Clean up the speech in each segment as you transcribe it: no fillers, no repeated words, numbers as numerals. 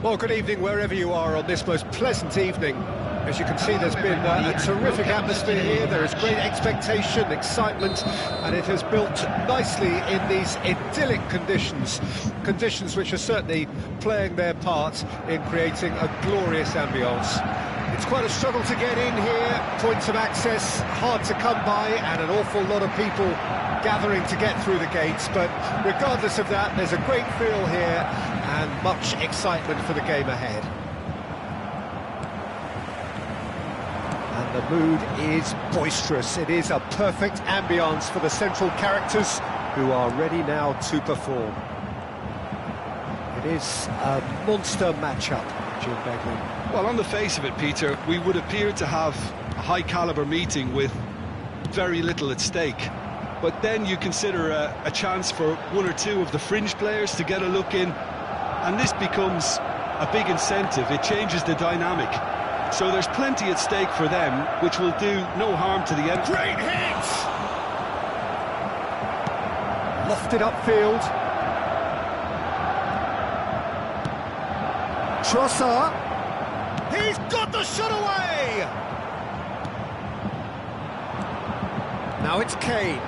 Well, good evening wherever you are on this most pleasant evening. As you can see, there's been a terrific atmosphere here. There is great expectation, excitement, and it has built nicely in these idyllic conditions. Conditions which are certainly playing their part in creating a glorious ambience. It's quite a struggle to get in here, points of access hard to come by, and an awful lot of people gathering to get through the gates, but regardless of that, there's a great feel here and much excitement for the game ahead. The mood is boisterous. It is a perfect ambience for the central characters who are ready now to perform. It is a monster matchup, Jim Begley. Well, on the face of it, Peter, we would appear to have a high-caliber meeting with very little at stake. But then you consider a chance for one or two of the fringe players to get a look in, and this becomes a big incentive. It changes the dynamic. So there's plenty at stake for them, which will do no harm to the end. Great hit! Lofted upfield. Trossard. He's got the shot away! Now it's Kane.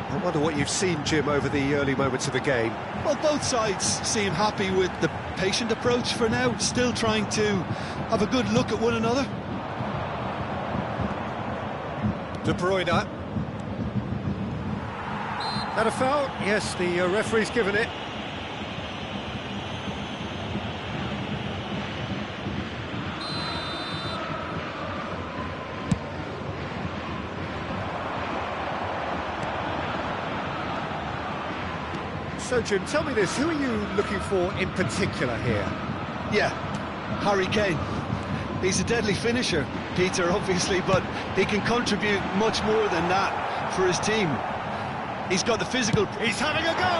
I wonder what you've seen, Jim, over the early moments of the game. Well, both sides seem happy with the patient approach for now, still trying to have a good look at one another. De Bruyne. That a foul? Yes, the referee's given it. So, Jim, tell me this, who are you looking for in particular here? Yeah, Harry Kane. He's a deadly finisher, Peter, obviously, but he can contribute much more than that for his team. He's got the physical... He's having a go!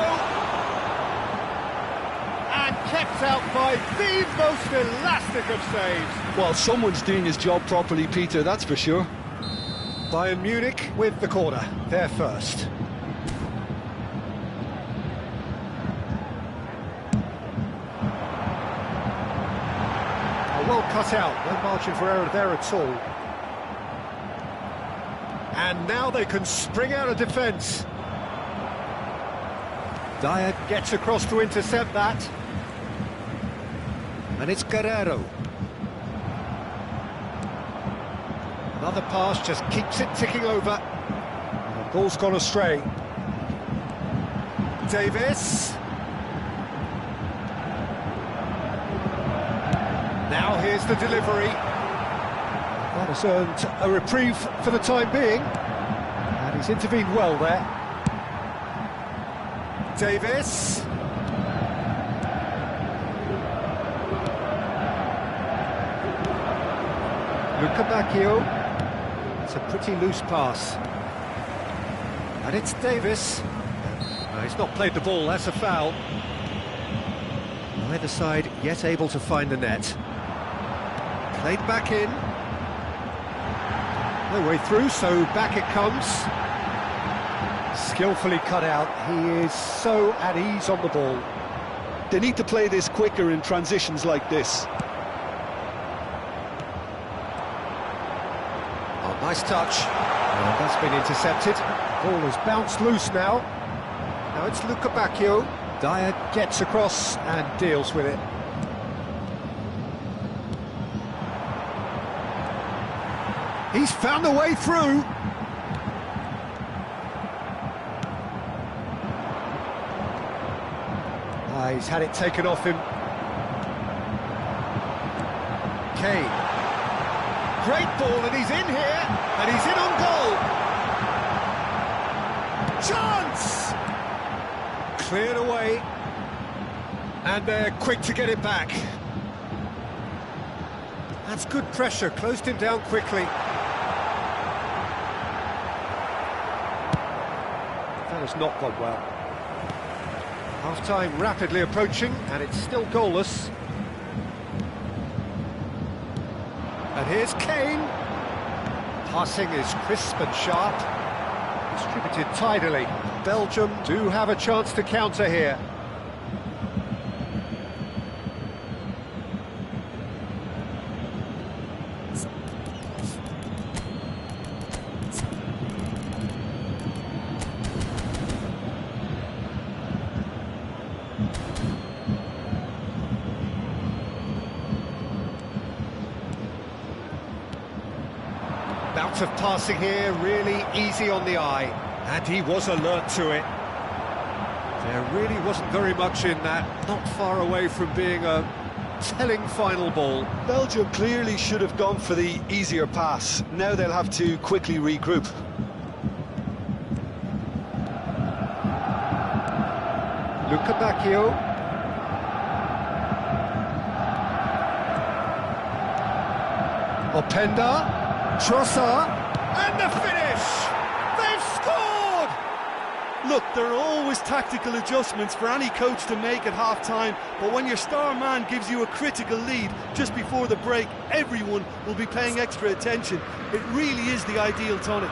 And kept out by the most elastic of saves. Well, someone's doing his job properly, Peter, that's for sure. Bayern Munich with the corner, they're first. Well cut out, no margin for error there at all. And now they can spring out of defence. Dyer gets across to intercept that. And it's Guerrero. Another pass just keeps it ticking over. And the ball's gone astray. Davis. Now here's the delivery. That has earned a reprieve for the time being. And he's intervened well there. Davis. Luca Bacchio. It's a pretty loose pass. And it's Davis. No, he's not played the ball, that's a foul. Neither side yet able to find the net. Played back in. No way through, so back it comes. Skillfully cut out. He is so at ease on the ball. They need to play this quicker in transitions like this. Oh, nice touch. And that's been intercepted. Ball has bounced loose now. Now it's Luca Bacchio. Dyer gets across and deals with it. He's found a way through. He's had it taken off him. Kane. Great ball, and he's in here, and he's in on goal. Chance! Cleared away, and they're quick to get it back. That's good pressure, closed him down quickly. That has not gone well. Half-time rapidly approaching, and it's still goalless. And here's Kane. Passing is crisp and sharp. Distributed tidily. Belgium do have a chance to counter here. Bout of passing here, really easy on the eye, and he was alert to it. There really wasn't very much in that, not far away from being a telling final ball. Belgium clearly should have gone for the easier pass. Now they'll have to quickly regroup. Luca Bacchio. Openda. Trossard. And the finish! They've scored! Look, there are always tactical adjustments for any coach to make at half-time, but when your star man gives you a critical lead just before the break, everyone will be paying extra attention. It really is the ideal tonic.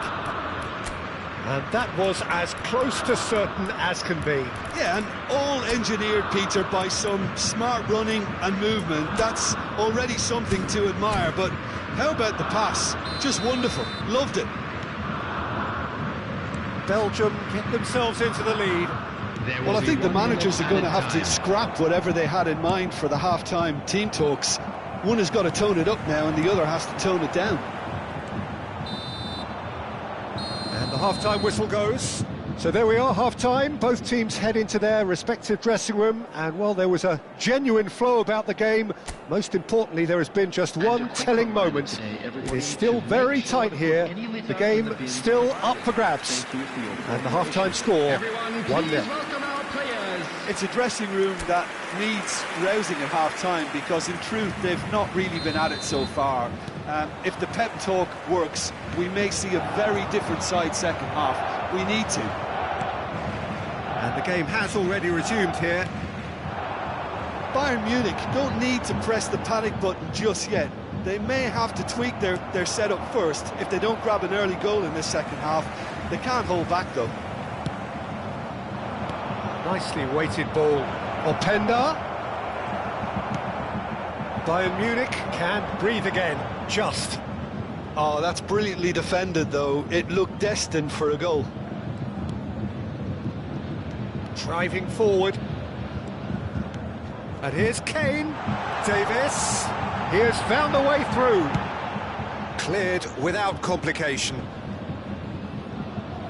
And that was as close to certain as can be. Yeah, and all engineered, Peter, by some smart running and movement. That's already something to admire, but how about the pass? Just wonderful. Loved it. Belgium get themselves into the lead. Well, I think the managers are going to have to scrap whatever they had in mind for the half-time team talks. One has got to tone it up now and the other has to tone it down. And the half-time whistle goes. So there we are, half-time. Both teams head into their respective dressing room, and while there was a genuine flow about the game, most importantly, there has been just one telling moment. It is still very tight here. The game still up for grabs. And the half-time score, 1-0. It's a dressing room that needs rousing at half-time because, in truth, they've not really been at it so far. If the pep talk works, we may see a very different side second half. We need to. And the game has already resumed here. Bayern Munich don't need to press the panic button just yet. They may have to tweak their setup first. If they don't grab an early goal in this second half, they can't hold back though. Nicely weighted ball. Openda. Bayern Munich can breathe again, just. Oh, that's brilliantly defended though. It looked destined for a goal. Driving forward. And here's Kane. Davis. He has found the way through. Cleared without complication.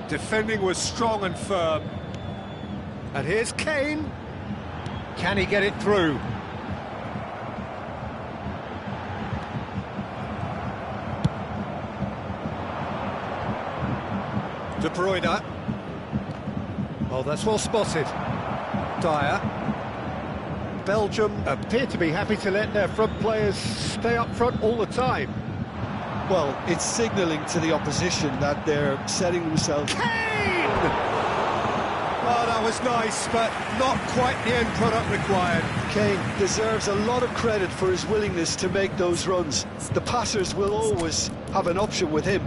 Defending was strong and firm. And here's Kane. Can he get it through? De Bruyne. Oh, that's well spotted. Dyer. Belgium appear to be happy to let their front players stay up front all the time. Well, it's signalling to the opposition that they're setting themselves... Kane! Oh, that was nice, but not quite the end product required. Kane deserves a lot of credit for his willingness to make those runs. The passers will always have an option with him.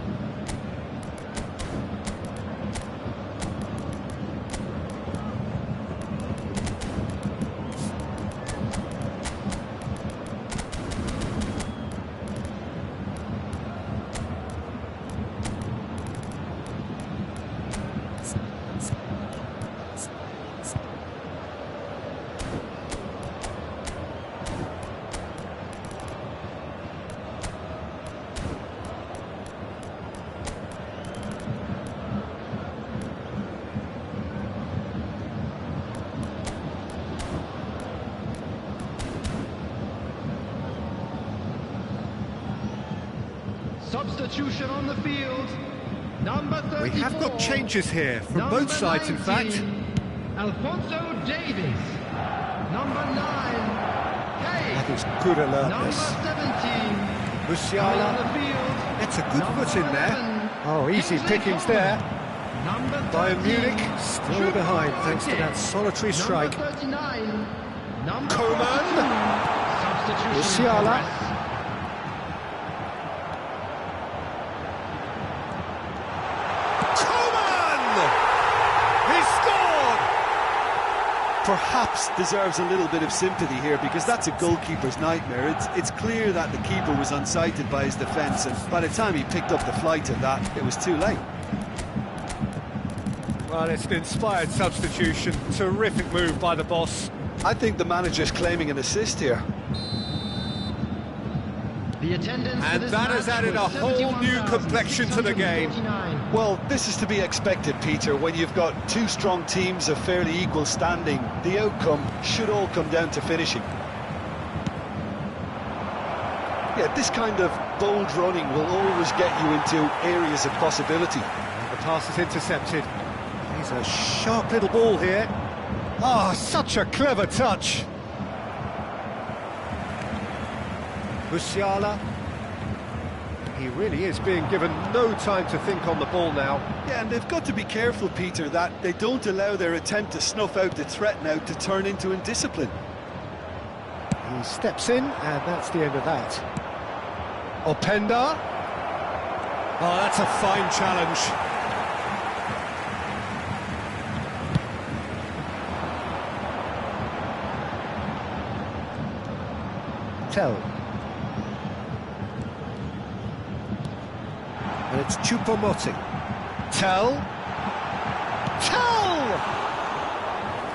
Substitution on the field. Number 34. We have got changes here from both sides, in fact. Alphonso Davies. Number 9. Kane. That is good alertness. Number 17. Musiala. On the field. It's a good Number foot in there. 11. Oh, easy pickings there. Number 13. Bayern Munich still behind thanks to that solitary strike. Number 39. Number Coman. 42. Substitution. Musiala. Perhaps deserves a little bit of sympathy here because that's a goalkeeper's nightmare. It's clear that the keeper was unsighted by his defence, and by the time he picked up the flight of that, it was too late. Well, it's an inspired substitution. Terrific move by the boss. I think the manager's claiming an assist here. The attendance And that has added a whole new complexion to the game. Well, this is to be expected, Peter, when you've got two strong teams of fairly equal standing. The outcome should all come down to finishing. Yeah, this kind of bold running will always get you into areas of possibility. And the pass is intercepted. He's a sharp little ball here. Ah, such a clever touch. Musiala. He really is being given no time to think on the ball now. Yeah, and they've got to be careful, Peter, that they don't allow their attempt to snuff out the threat now to turn into indiscipline. He steps in, and that's the end of that. Openda. Oh, that's a fine challenge. Tell. And it's Choupo-Moting. Tell.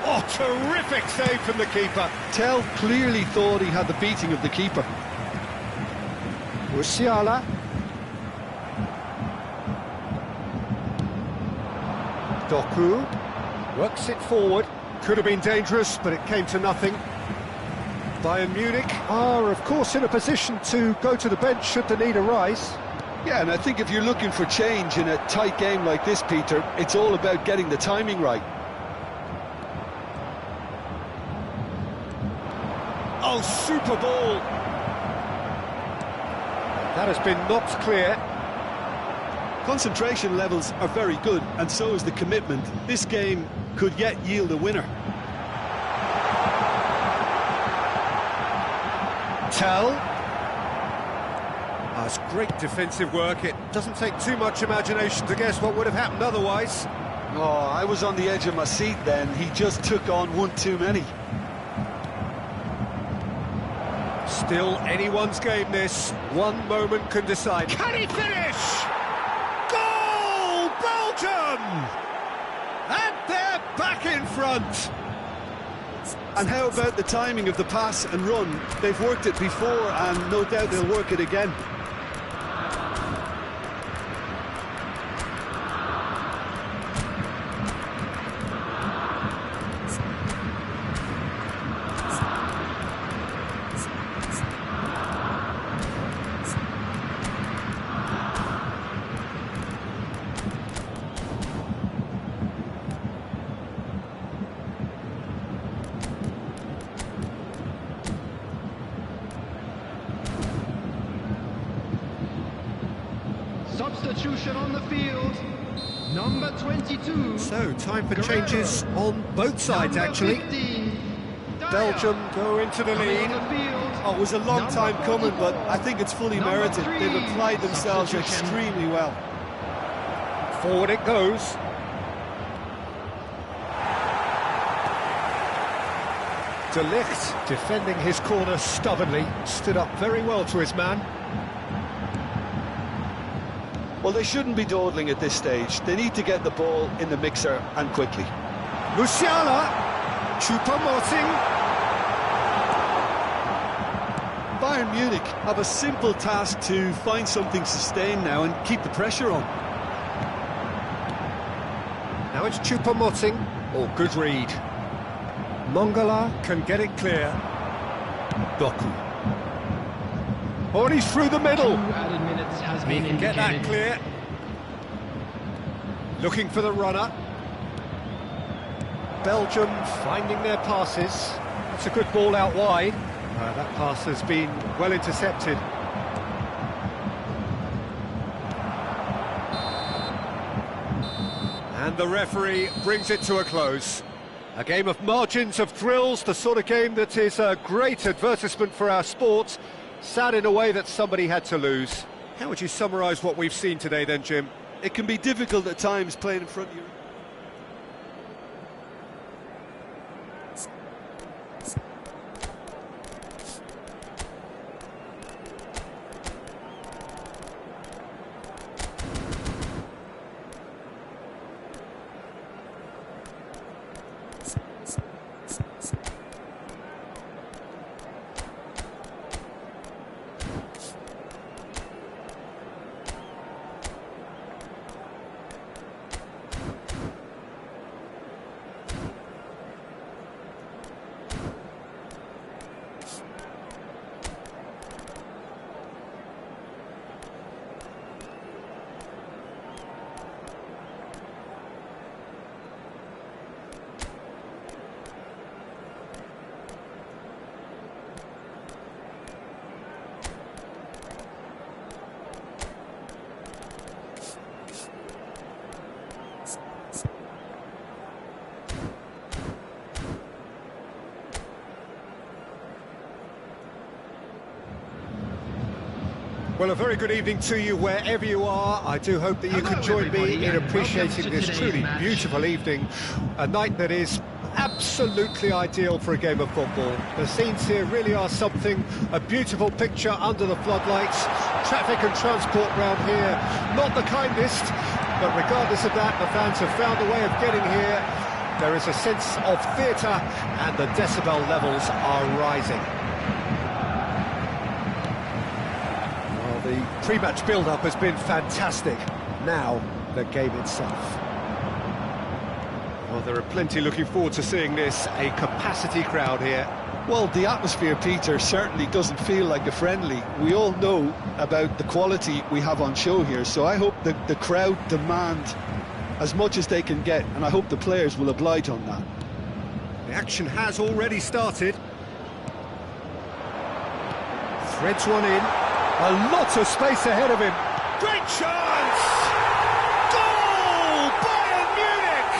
Oh, terrific save from the keeper. Tell clearly thought he had the beating of the keeper. Musiala. Doku works it forward. Could have been dangerous, but it came to nothing. Bayern Munich are, of course, in a position to go to the bench should the need arise. Yeah, and I think if you're looking for change in a tight game like this, Peter, it's all about getting the timing right. Oh, super ball! That has been knocked clear. Concentration levels are very good, and so is the commitment. This game could yet yield a winner. Tell. That's great defensive work. It doesn't take too much imagination to guess what would have happened otherwise. Oh, I was on the edge of my seat then. He just took on one too many. Still anyone's game, this. One moment can decide. Can he finish? Goal! Belgium! And they're back in front. And how about the timing of the pass and run? They've worked it before, and no doubt they'll work it again. Substitution on the field, number 22. So, time for changes on both sides, Number actually. 15, Dyer. Belgium go into the Coming lead. on the field, Oh, it was a long number time coming, but 44. I think it's fully Number merited. 3, They've applied themselves substitution. extremely well. Forward it goes. De Ligt defending his corner stubbornly, stood up very well to his man. Well, they shouldn't be dawdling at this stage. They need to get the ball in the mixer, and quickly. Musiala, Choupo-Moting. Bayern Munich have a simple task to find something sustained now and keep the pressure on. Now it's Choupo-Moting. Oh, good read. Mangala can get it clear. Doku. Oh, and he's through the middle. 2 added minutes has He been can get that indicated. clear. Looking for the runner. Belgium finding their passes. That's a good ball out wide. That pass has been well intercepted. And the referee brings it to a close. A game of margins, of thrills, the sort of game that is a great advertisement for our sport. Sad in a way that somebody had to lose. How would you summarise what we've seen today then, Jim? It can be difficult at times playing in front of you. Well, a very good evening to you wherever you are. I do hope that you can join me in appreciating this truly beautiful evening, a night that is absolutely ideal for a game of football. The scenes here really are something, a beautiful picture under the floodlights. Traffic and transport round here, not the kindest, but regardless of that, the fans have found a way of getting here. There is a sense of theatre and the decibel levels are rising. Well, the pre-match build-up has been fantastic. Now, the game itself. Well, there are plenty looking forward to seeing this, a capacity crowd here. Well, the atmosphere, Peter, certainly doesn't feel like a friendly. We all know about the quality we have on show here, so I hope that the crowd demand as much as they can get, and I hope the players will oblige on that. The action has already started. Threads one in. A lot of space ahead of him. Great chance! Goal! Bayern Munich!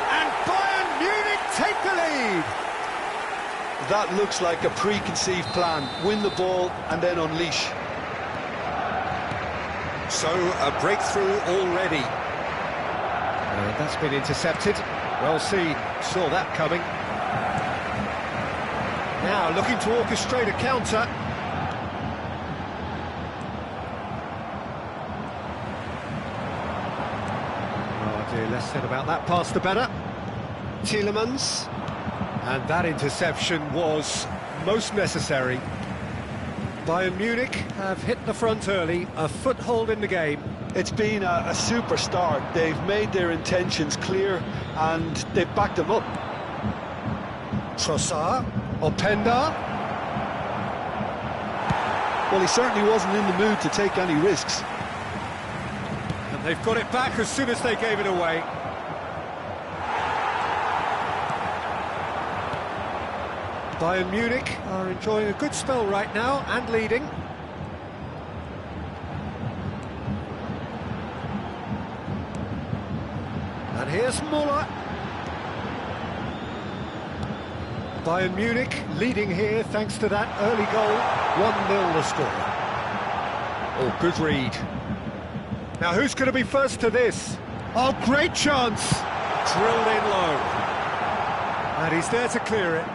And Bayern Munich take the lead! That looks like a preconceived plan. Win the ball and then unleash. So, a breakthrough already. That's been intercepted. Well seen. Saw that coming. Now, looking to orchestrate a counter. Oh dear, less said about that pass the better. Tielemans. And that interception was most necessary. Bayern Munich have hit the front early, a foothold in the game. It's been a super start. They've made their intentions clear and they've backed them up. Trossard, Openda. Well, he certainly wasn't in the mood to take any risks. And they've got it back as soon as they gave it away. Bayern Munich are enjoying a good spell right now and leading. And here's Muller. Bayern Munich leading here thanks to that early goal. 1-0 the score. Oh, good read. Now who's going to be first to this? Oh, great chance! Drilled in low. And he's there to clear it.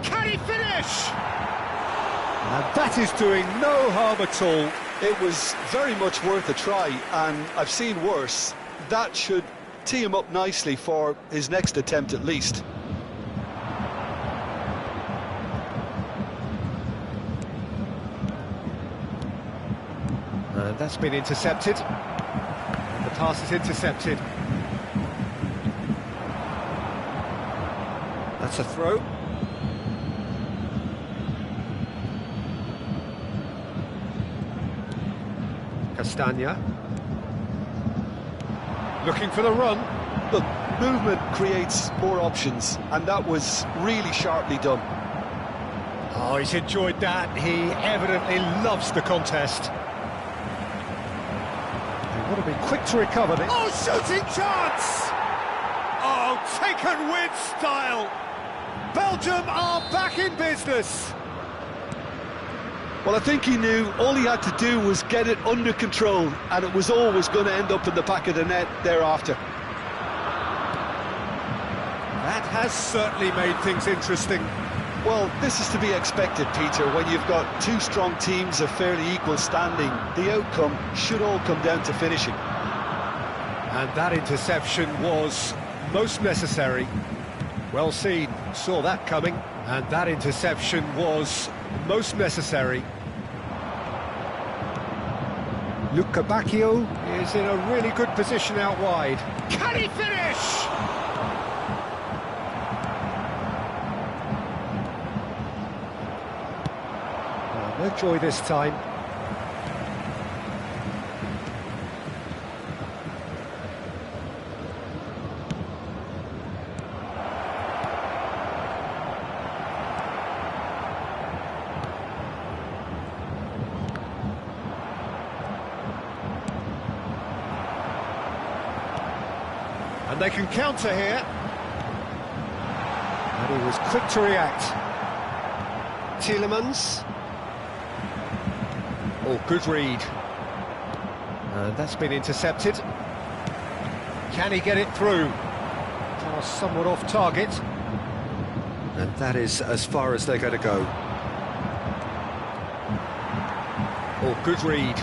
Can he finish? And that is doing no harm at all. It was very much worth a try, and I've seen worse. That should tee him up nicely for his next attempt at least. And that's been intercepted. And the pass is intercepted. That's a throw. Castagna. Looking for the run. Look, movement creates more options, and that was really sharply done. Oh, he's enjoyed that. He evidently loves the contest. They want to be quick to recover this. Oh, shooting chance! Oh, taken with style. Belgium are back in business. Well, I think he knew all he had to do was get it under control, and it was always going to end up in the back of the net thereafter. That has certainly made things interesting. Well, this is to be expected, Peter. When you've got two strong teams of fairly equal standing, the outcome should all come down to finishing. And that interception was most necessary. Well seen, saw that coming. And that interception was most necessary. Luca Bacchio is in a really good position out wide. Can he finish? Oh, no joy this time. And they can counter here. And he was quick to react. Tielemans. Oh, good read. And that's been intercepted. Can he get it through? Pass somewhat off target. And that is as far as they're going to go. Oh, good read.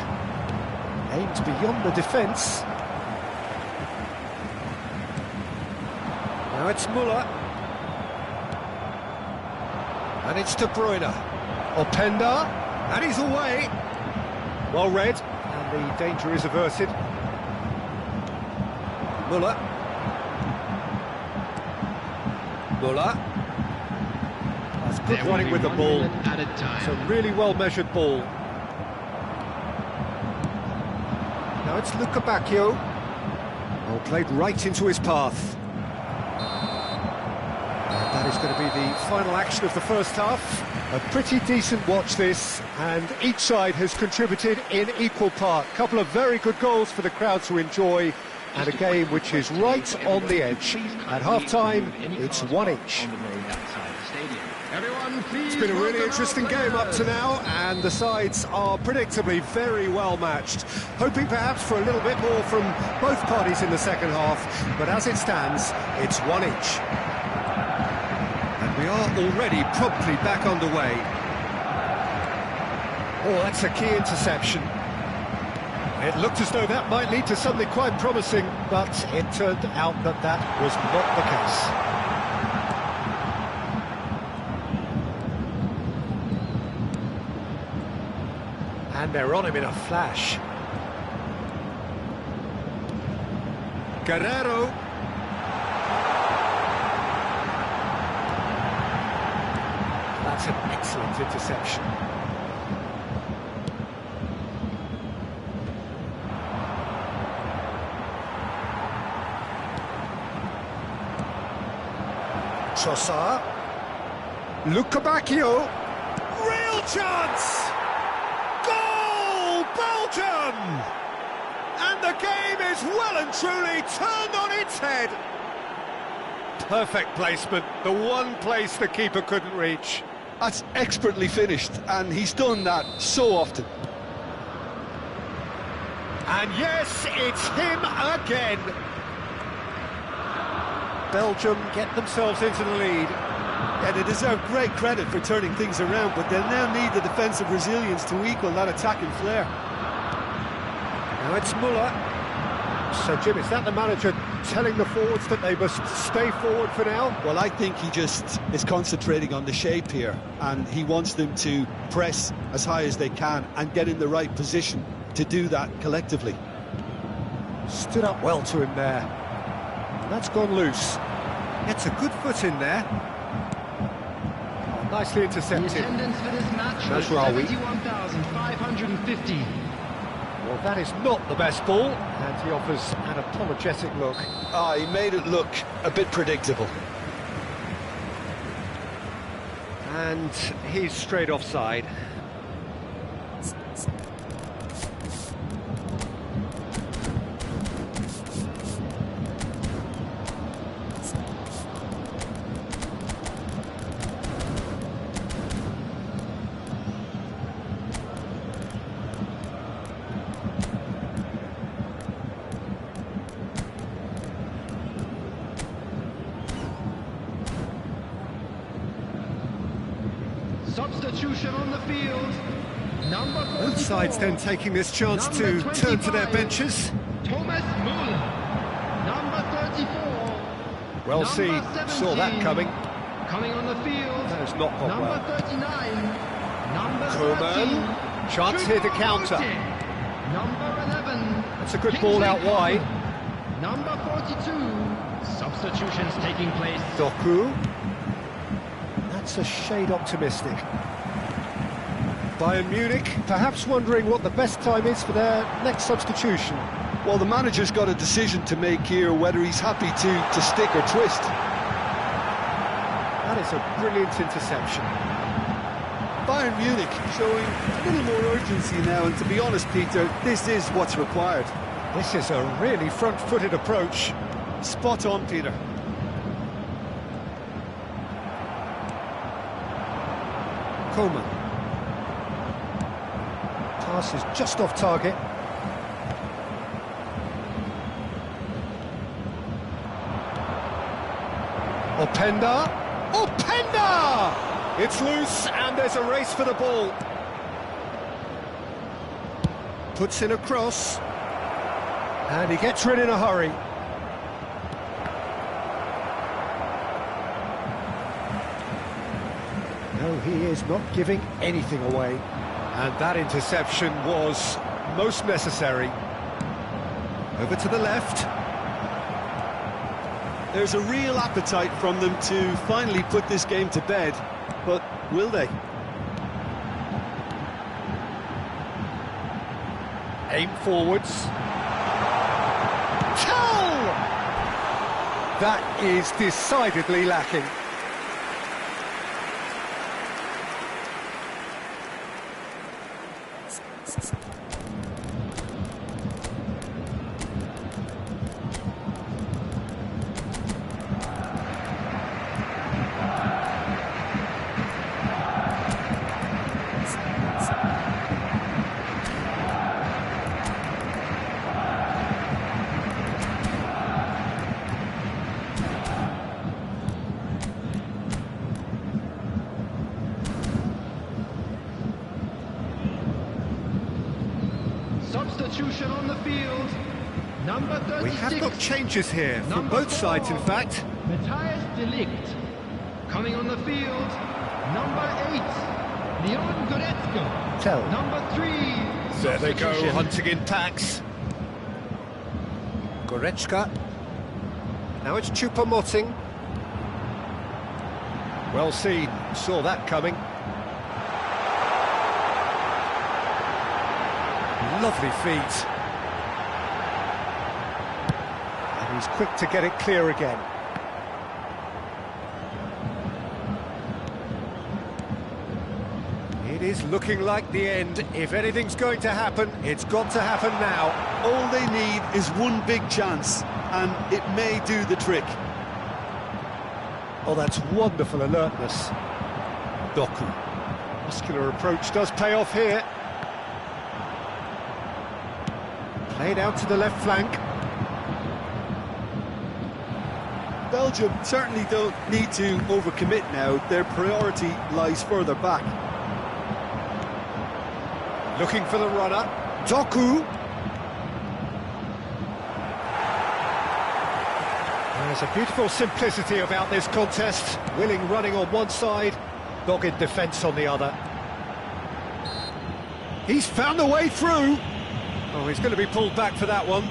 Aimed beyond the defence. Now it's Muller. And it's De Bruyne. Openda. And he's away. Well read. And the danger is averted. Muller. Muller. That's good running with the ball. It's a really well-measured ball. Now it's Luca Bacchio. Well played right into his path. And that is going to be the final action of the first half. A pretty decent watch this, and each side has contributed in equal part. A couple of very good goals for the crowd to enjoy, and a game which is right on the edge. At half-time, it's one each. It's been a really interesting game up to now, and the sides are predictably very well matched. Hoping perhaps for a little bit more from both parties in the second half, but as it stands, it's one each. And we are already promptly back underway. Oh, that's a key interception. It looked as though that might lead to something quite promising, but it turned out that that was not the case. And they're on him in a flash. Guerrero. That's an excellent interception. Trossard. Luca Bacchio. Real chance! Goal! Belgium! And the game is well and truly turned on its head. Perfect placement, the one place the keeper couldn't reach. That's expertly finished, and he's done that so often. And yes, it's him again. Belgium get themselves into the lead. Yeah, they deserve great credit for turning things around, but they'll now need the defensive resilience to equal that attacking flair. Now it's Muller. So, Jim, is that the manager telling the forwards that they must stay forward for now? Well, I think he just is concentrating on the shape here, and he wants them to press as high as they can and get in the right position to do that collectively. Stood up well to him there. And that's gone loose. Gets a good foot in there. Nicely intercepted. The attendance for this match was 71,550. Well, that is not the best ball, and he offers an apologetic look. He made it look a bit predictable. And he's straight offside. Substitution on the field. Number 44. Both sides then taking this chance to turn to their benches. Thomas Müller. Number 34. Well, see, saw that coming. Coming on the field. That has not gone number well. 39. Number Coman. 13. Chance here to counter. Number 11. That's a good ball out wide. Number 42. Substitutions taking place. Doku. That's a shade optimistic. Bayern Munich perhaps wondering what the best time is for their next substitution. Well, the manager's got a decision to make here, whether he's happy to stick or twist. That is a brilliant interception. Bayern Munich showing a little more urgency now, and to be honest, Peter, this is what's required. This is a really front-footed approach. Spot on, Peter. Coman. Pass is just off target. Openda! Openda! It's loose and there's a race for the ball. Puts in a cross. And he gets rid in a hurry. No, he is not giving anything away. And that interception was most necessary. Over to the left. There's a real appetite from them to finally put this game to bed, but will they? Aim forwards. Tell! That is decidedly lacking. Substitution on the field. Number 36. We have got changes here from both sides, in fact. Matthijs de Ligt. Coming on the field. Number 8. Leon Goretzka. Tell. Number 3. There they go, Substitution. hunting in packs. Goretzka. Now it's Choupo-Moting. Well seen, saw that coming. Lovely feet. And he's quick to get it clear again. It is looking like the end. If anything's going to happen, it's got to happen now. All they need is one big chance, and it may do the trick. Oh, that's wonderful alertness. Doku. Muscular approach does pay off here. Played out to the left flank. Belgium certainly don't need to overcommit now. Their priority lies further back. Looking for the runner. Doku. There's a beautiful simplicity about this contest. Willing running on one side, dogged defence on the other. He's found a way through. Oh, he's going to be pulled back for that one.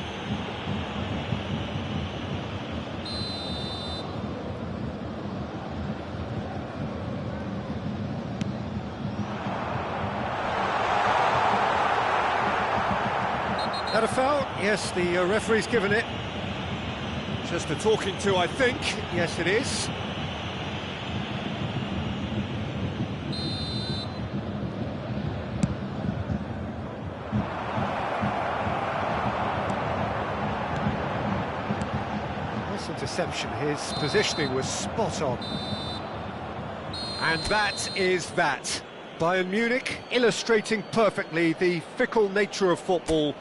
That a foul? Yes, the referee's given it. Just a talking to, I think. Yes, it is. Nice interception. His positioning was spot on. And that is that. Bayern Munich illustrating perfectly the fickle nature of football.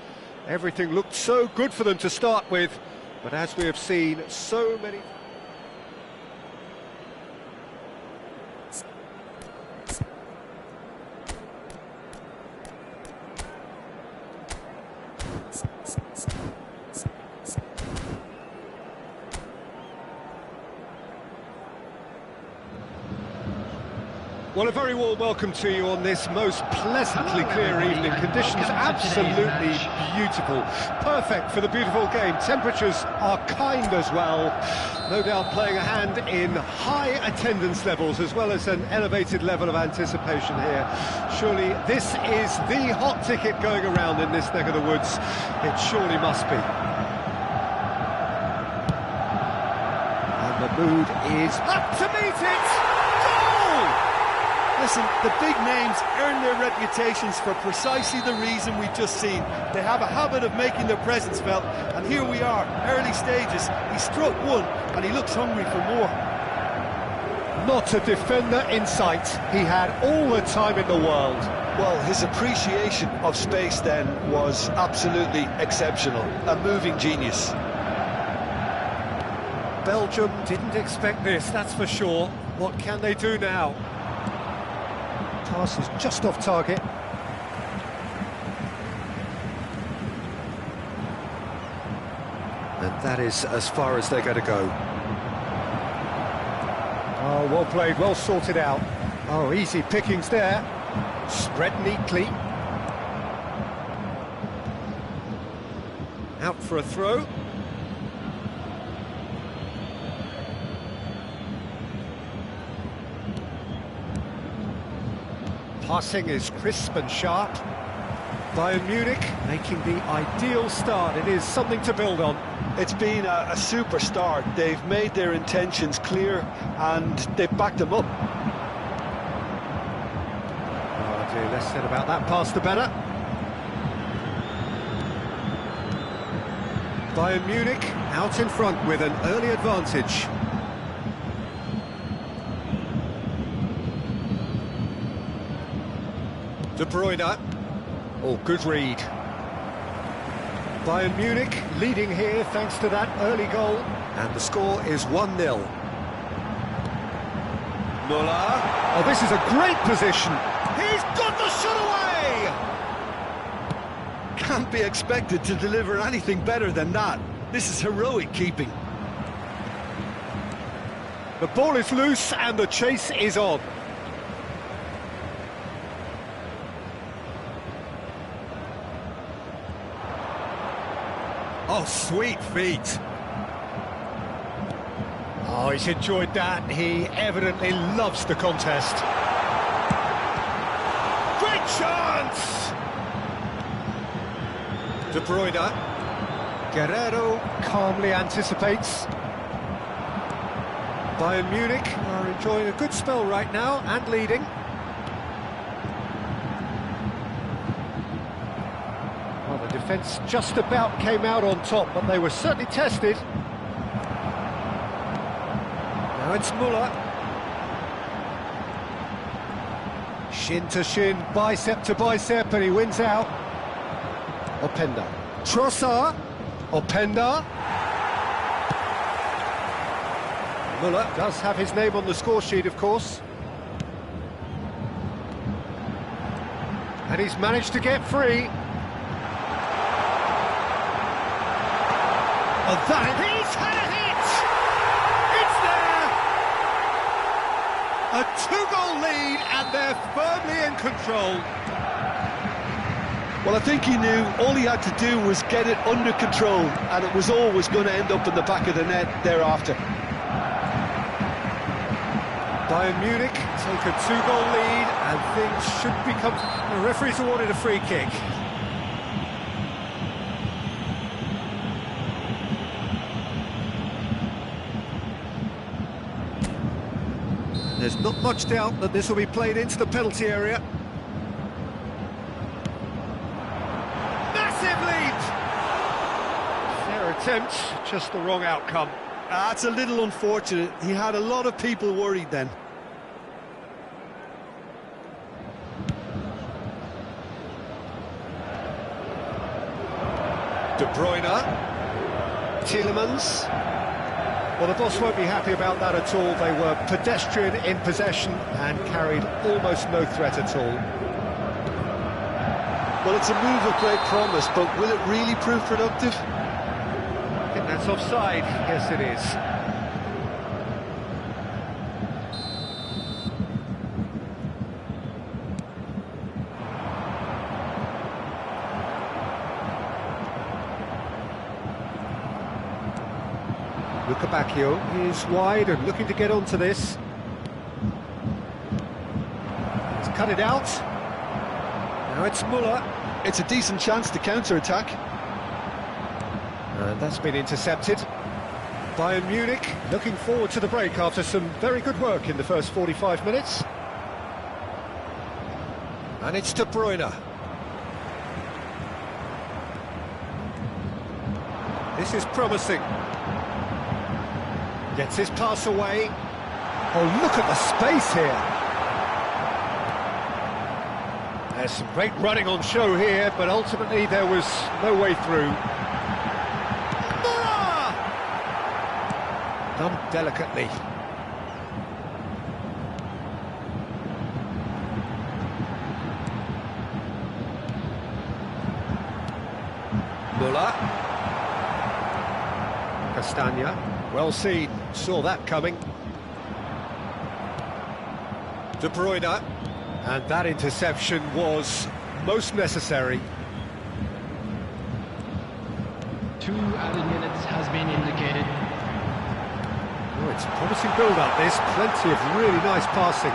Everything looked so good for them to start with, but as we have seen, so many... Well, a very warm welcome to you on this most pleasantly clear evening. Conditions absolutely beautiful. Perfect for the beautiful game. Temperatures are kind as well. No doubt playing a hand in high attendance levels as well as an elevated level of anticipation here. Surely this is the hot ticket going around in this neck of the woods. It surely must be. And the mood is up to meet it! Listen, the big names earn their reputations for precisely the reason we've just seen. They have a habit of making their presence felt, and here we are, early stages. He struck one, and he looks hungry for more. not a defender in sight. He had all the time in the world. Well, his appreciation of space then was absolutely exceptional. A moving genius. Belgium didn't expect this, that's for sure. What can they do now? Pass is just off target. And that is as far as they're going to go. Oh, well played, well sorted out. Oh, easy pickings there. Spread neatly. Out for a throw. Passing is crisp and sharp. Bayern Munich making the ideal start. It is something to build on. It's been a super start. They've made their intentions clear and they've backed them up. Oh dear, less said about that pass the better. Bayern Munich out in front with an early advantage. De Bruyne. Oh, good read. Bayern Munich leading here thanks to that early goal. And the score is 1-0. Müller. Oh, this is a great position. He's got the shot away! Can't be expected to deliver anything better than that. This is heroic keeping. The ball is loose and the chase is on. Oh, sweet feet. Oh, he's enjoyed that. He evidently loves the contest. Great chance! De Bruyne. Guerrero calmly anticipates. Bayern Munich are enjoying a good spell right now and leading. Well, the defence just about came out on top, but they were certainly tested. Now it's Müller. Shin to shin, bicep to bicep, and he wins out. Openda. Trossard. Openda. Müller does have his name on the score sheet, of course. And he's managed to get free. Oh, that he's had a hit! It's there! A two-goal lead, and they're firmly in control. Well, I think he knew all he had to do was get it under control, and it was always going to end up in the back of the net thereafter. Bayern Munich take a two-goal lead, and things should become... The referee's awarded a free kick. There's not much doubt that this will be played into the penalty area. Massive lead! Fair attempt, just the wrong outcome. That's a little unfortunate. He had a lot of people worried then. De Bruyne. Tielemans. Well, the boss won't be happy about that at all. They were pedestrian in possession and carried almost no threat at all. Well, it's a move of great promise, but will it really prove productive? I think that's offside. Yes, it is. Luka Bacchio is wide and looking to get onto this. He's cut it out. Now it's Müller. It's a decent chance to counter-attack. And that's been intercepted. Bayern Munich looking forward to the break after some very good work in the first 45 minutes. And it's De Bruyne. This is promising. Gets his pass away. Oh, look at the space here. There's some great running on show here, but ultimately there was no way through. Done delicately. Muller. Castagna. Well seen. Saw that coming. De Bruyne. And that interception was most necessary. 2 added minutes has been indicated. Oh, it's a promising build-up, this. Plenty of really nice passing.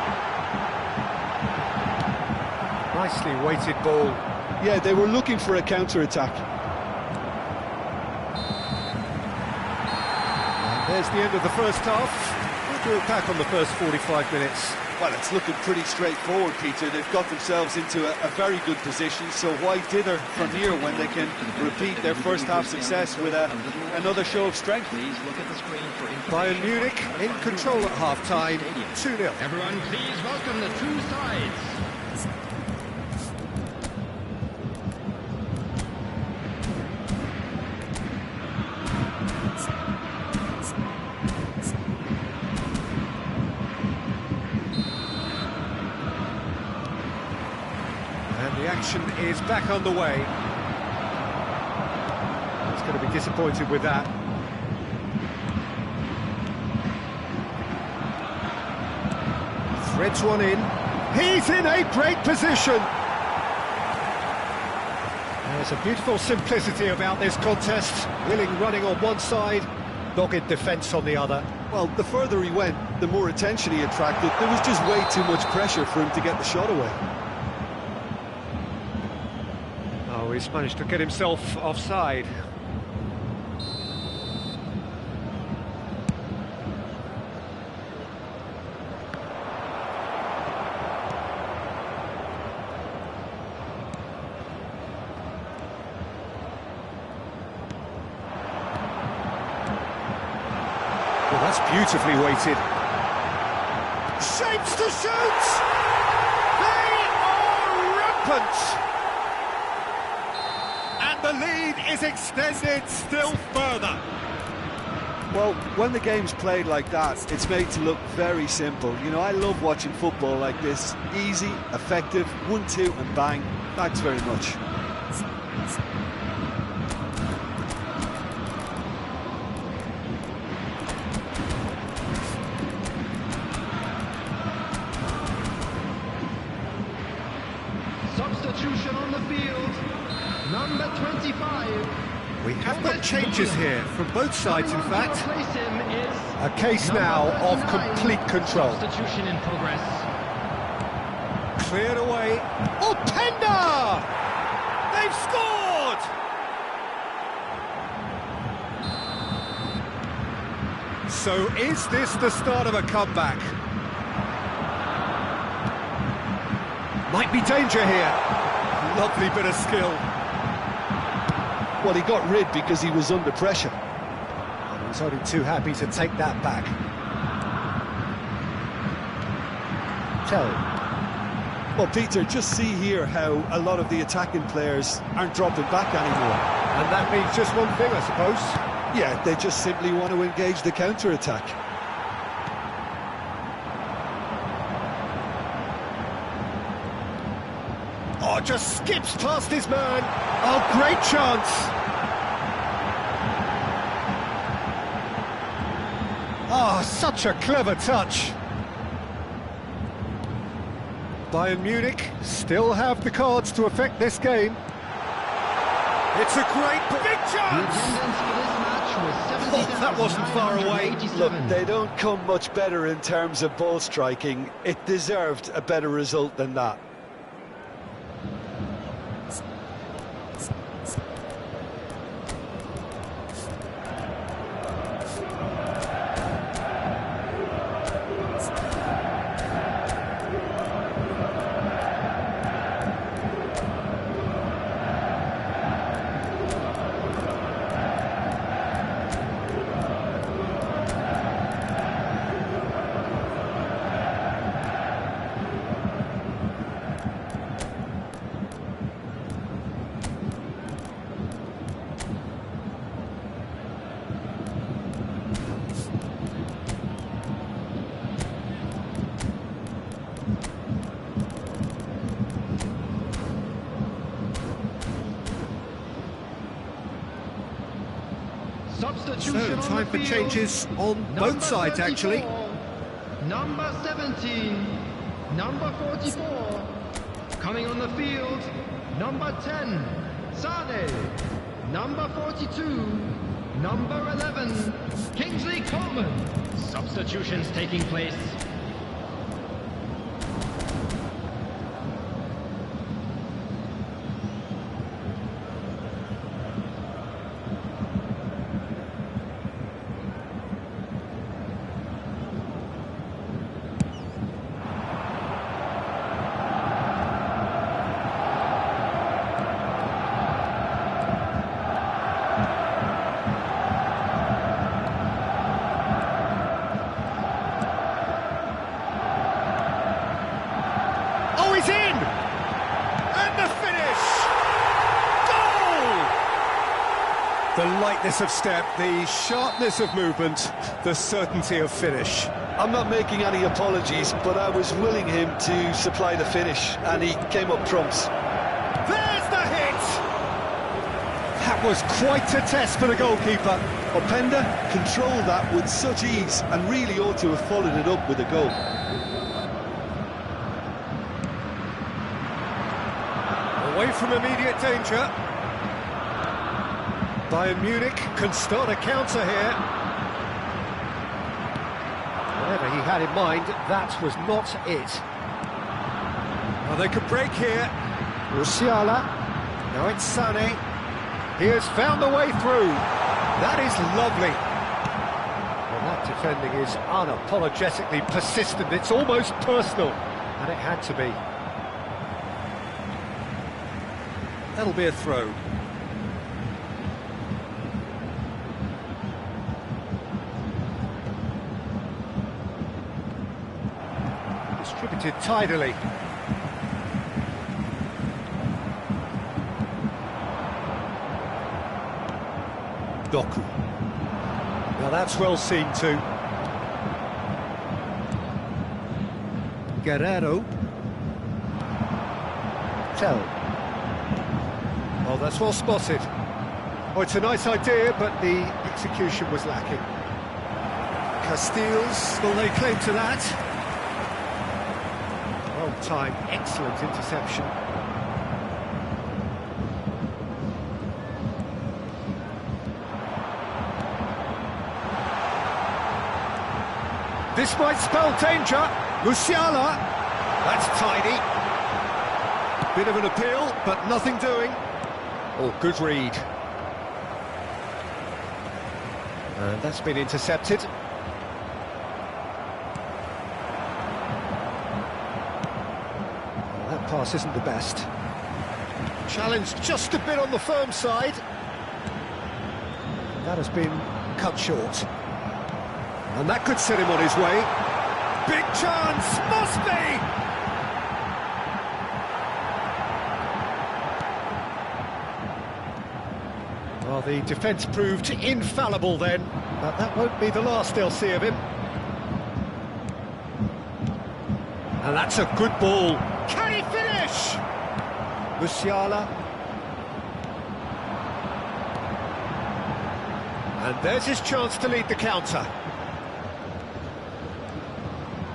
Nicely weighted ball. Yeah, they were looking for a counter-attack. And there's the end of the first half. We'll do it back on the first 45 minutes. Well, it's looking pretty straightforward, Peter. They've got themselves into a very good position, so why dither from here when they can repeat their first half success with another show of strength? Please look at the screen for Bayern Munich in control at half-time, 2-0. Everyone, please welcome the two sides. And the action is back underway. He's going to be disappointed with that. Threads one in. He's in a great position. There's a beautiful simplicity about this contest. Willing running on one side, dogged defence on the other. Well, the further he went, the more attention he attracted. There was just way too much pressure for him to get the shot away. Oh, he's managed to get himself offside. Well, that's beautifully weighted. Shapes to shoot! They are rampant! And the lead is extended still further. Well, when the game's played like that, it's made to look very simple. You know, I love watching football like this. Easy, effective, 1-2 and bang. Thanks very much. Substitution on the field. Number 25. We have got changes here from both sides, in Coming on to fact. replace him is A case now of complete control. Substitution in progress. Cleared away. Openda! They've scored! So is this the start of a comeback? Might be danger here. Lovely bit of skill. Well, he got rid because he was under pressure. And he's only too happy to take that back. Terry. Well, Peter, just see here how a lot of the attacking players aren't dropping back anymore. And that means just one thing, I suppose. Yeah, they just simply want to engage the counter-attack. Oh, just skips past his man. Oh, great chance. Oh, such a clever touch. Bayern Munich still have the cards to affect this game. It's a great big The chance. attendance for this match was Oh, that wasn't far away. 70,987. Look, they don't come much better in terms of ball striking. It deserved a better result than that. Substitution So, on time the for field. changes on Number both sides, actually. 34, Number 17, number 44. Coming on the field, number 10, Sane. Number 42, number 11, Kingsley Coleman. Substitutions taking place. Oh, he's in! And the finish! Goal! The lightness of step, the sharpness of movement, the certainty of finish. I'm not making any apologies, but I was willing him to supply the finish, and he came up trumps. There's the hit! That was quite a test for the goalkeeper. Openda controlled that with such ease, and really ought to have followed it up with a goal. Away from immediate danger. Bayern Munich can start a counter here. Whatever he had in mind, that was not it. Well, they could break here. Musiala. Now it's Sane. He has found the way through. That is lovely. Well, that defending is unapologetically persistent. It's almost personal. And it had to be. That'll be a throw. Distributed tidily. Doku. Now that's well seen too. Guerrero. Tell. Oh, that's well spotted. Oh, it's a nice idea, but the execution was lacking. Castiles, will they claim to that? Well timed, excellent interception. This might spell danger. Musiala. That's tidy. Bit of an appeal, but nothing doing. Oh, good read. And that's been intercepted. Well, that pass isn't the best. Challenge just a bit on the firm side. That has been cut short. And that could set him on his way. Big chance, must be! Well, the defence proved infallible then, but that won't be the last they'll see of him. And that's a good ball. Can he finish? Musiala. And there's his chance to lead the counter.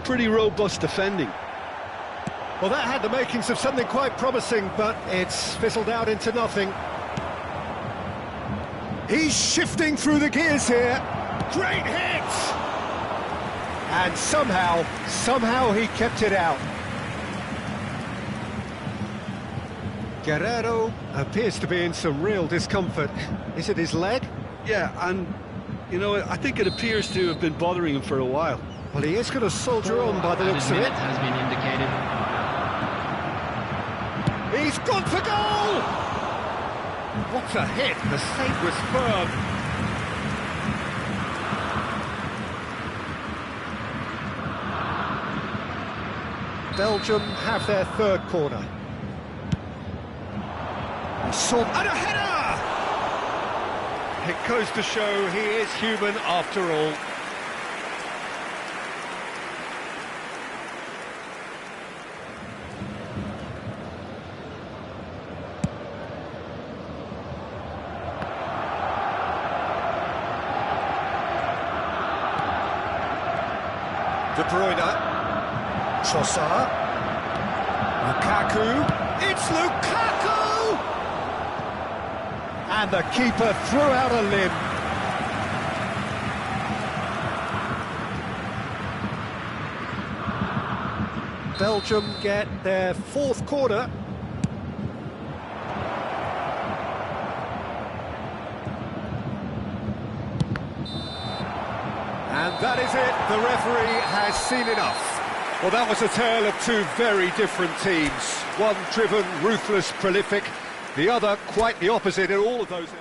Pretty robust defending. Well, that had the makings of something quite promising, but it's fizzled out into nothing. He's shifting through the gears here. Great hit! And somehow he kept it out. Guerrero appears to be in some real discomfort. Is it his leg? Yeah, and, you know, I think it appears to have been bothering him for a while. Well, he is going to soldier on by the looks of it. Has been indicated. He's gone for goal! What a hit! The save was firm. Belgium have their third corner. And a header! It goes to show he is human after all. De Bruyne. Trossard. Lukaku. It's Lukaku! And the keeper threw out a limb. Belgium get their fourth corner. And that is it, the referee has seen enough. Well, that was a tale of two very different teams. One driven, ruthless, prolific, the other quite the opposite in all of those areas.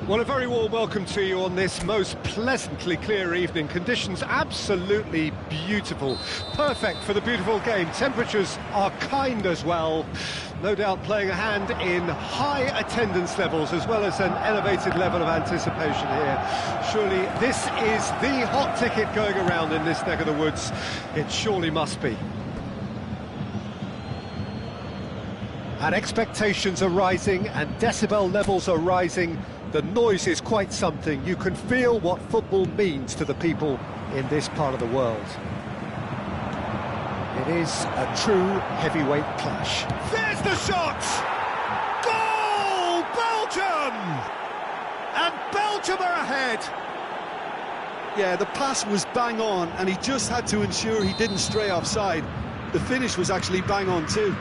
Well, a very warm welcome to you on this most pleasantly clear evening. Conditions absolutely beautiful. Perfect for the beautiful game. Temperatures are kind as well. No doubt playing a hand in high attendance levels as well as an elevated level of anticipation here. Surely this is the hot ticket going around in this neck of the woods. It surely must be. And expectations are rising and decibel levels are rising. The noise is quite something. You can feel what football means to the people in this part of the world. It is a true heavyweight clash. There's the shot! Goal! Belgium! And Belgium are ahead! Yeah, the pass was bang on, and he just had to ensure he didn't stray offside. The finish was actually bang on too.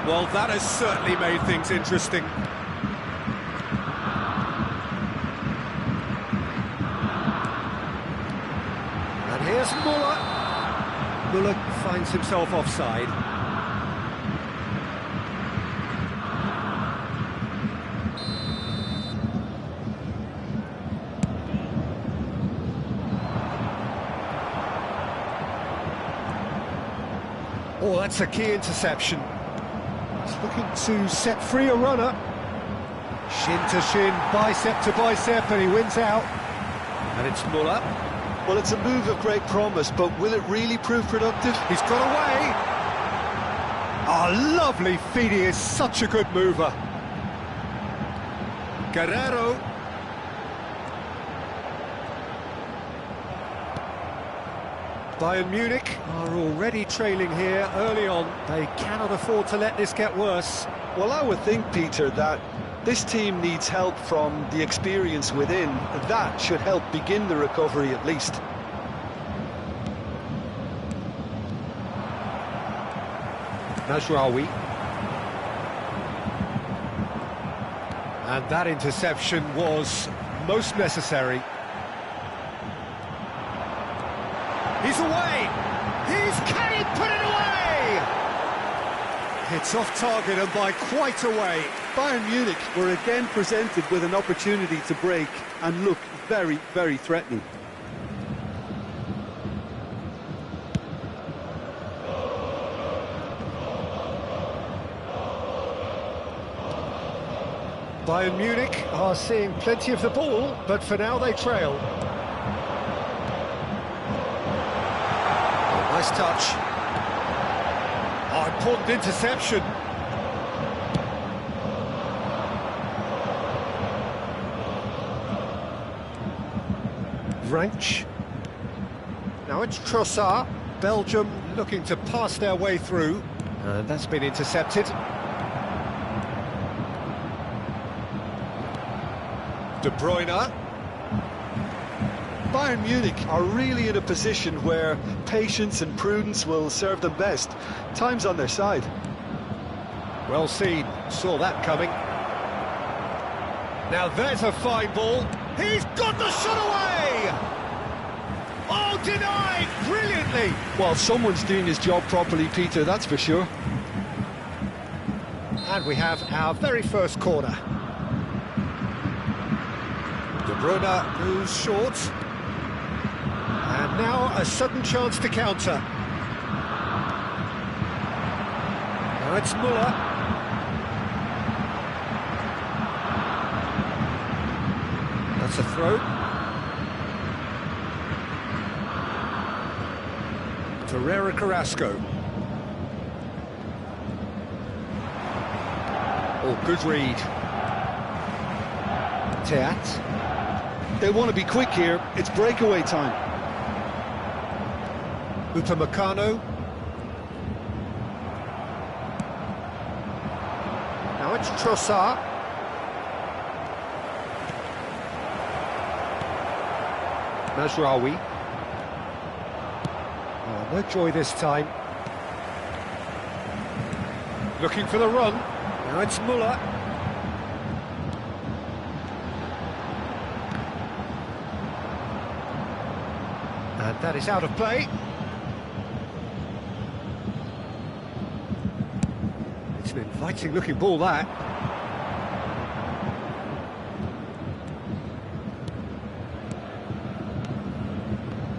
Well, that has certainly made things interesting. And here's Muller. Muller finds himself offside. Oh, that's a key interception. He's looking to set free a runner. Shin to shin, bicep to bicep, and he wins out. And it's Muller. Well, it's a move of great promise, but will it really prove productive? He's got away. Oh, lovely feed. He is such a good mover. Guerrero. Bayern Munich are already trailing here early on. They cannot afford to let this get worse. Well, I would think, Peter, that this team needs help from the experience within. That should help begin the recovery at least. Mazraoui. And that interception was most necessary. He's away! Can he put it away? It's off target and by quite a way. Bayern Munich were again presented with an opportunity to break and look very, very threatening. Bayern Munich are seeing plenty of the ball, but for now they trail. Oh, nice touch. Oh, important interception. Vranch. Now it's Trossard. Belgium looking to pass their way through. And that's been intercepted. De Bruyne. Bayern Munich are really in a position where patience and prudence will serve them best. Time's on their side. Well seen, saw that coming. Now there's a fine ball. He's got the shot away! Oh, denied brilliantly! Well, someone's doing his job properly, Peter, that's for sure. And we have our very first corner. De Bruyne goes short. And now a sudden chance to counter. Now it's Müller. That's a throw. Torreira Carrasco. Oh, good read. Teat. They want to be quick here, it's breakaway time. Upamecano. Now it's Trossard. Mazraoui. Oh, no joy this time. Looking for the run. Now it's Müller. And that is out of play. It's an inviting looking ball, that.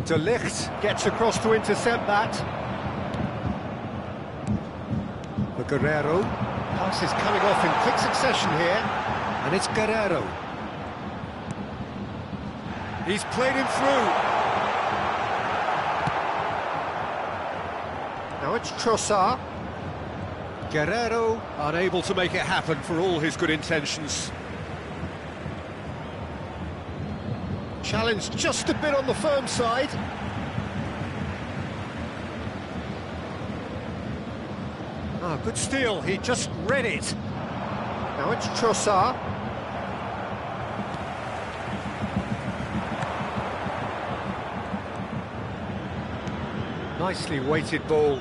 De Ligt gets across to intercept that. For Guerreiro. Pass is coming off in quick succession here. And it's Guerreiro. He's played him through. Now it's Trossard. Guerreiro unable to make it happen for all his good intentions. Challenge just a bit on the firm side. Ah, good steal, he just read it. Now it's Trossard. Nicely weighted ball.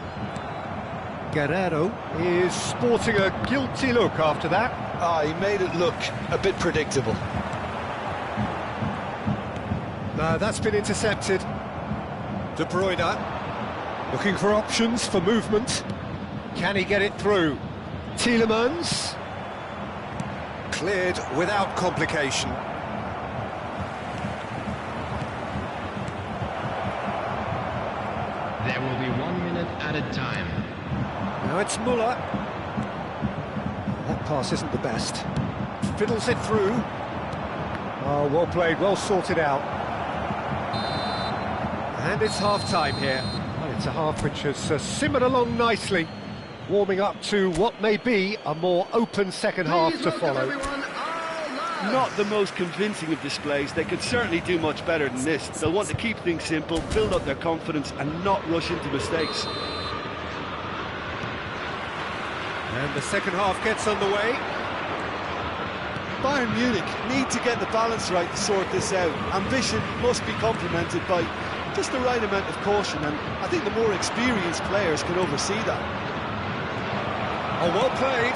Guerreiro is sporting a guilty look after that. Ah, he made it look a bit predictable. No, that's been intercepted. De Bruyne looking for options for movement. Can he get it through? Tielemans cleared without complication. There will be 1 minute added time. Now it's Müller. That pass isn't the best. Fiddles it through. Oh, well played, well sorted out. And it's half-time here. Well, it's a half which has simmered along nicely, warming up to what may be a more open second half to follow. Not the most convincing of displays. They could certainly do much better than this. They'll want to keep things simple, build up their confidence and not rush into mistakes. And the second half gets underway. Bayern Munich need to get the balance right to sort this out. Ambition must be complemented by just the right amount of caution, and I think the more experienced players can oversee that. Oh, well played.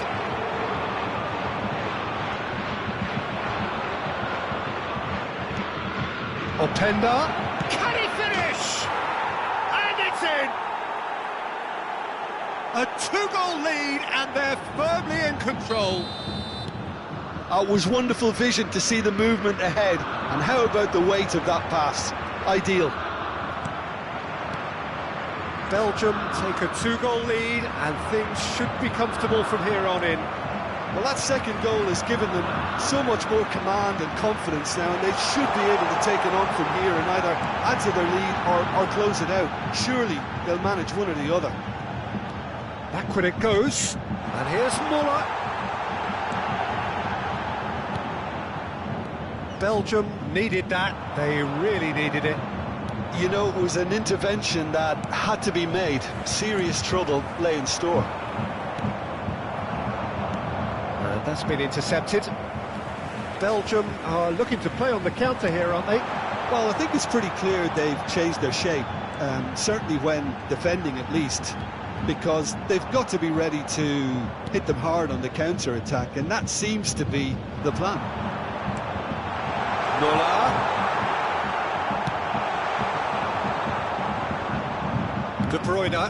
Openda. Can he finish? And it's in! A two-goal lead, and they're firmly in control. It was wonderful vision to see the movement ahead, and how about the weight of that pass? Ideal. Belgium take a two-goal lead, and things should be comfortable from here on in. Well, that second goal has given them so much more command and confidence now, and they should be able to take it on from here and either add to their lead or close it out. Surely they'll manage one or the other. Backward it goes, and here's Muller. Belgium needed that, they really needed it. You know, it was an intervention that had to be made. Serious trouble lay in store. And that's been intercepted. Belgium are looking to play on the counter here, aren't they? Well, I think it's pretty clear they've changed their shape, certainly when defending at least, because they've got to be ready to hit them hard on the counter-attack, and that seems to be the plan. Muller. De Bruyne.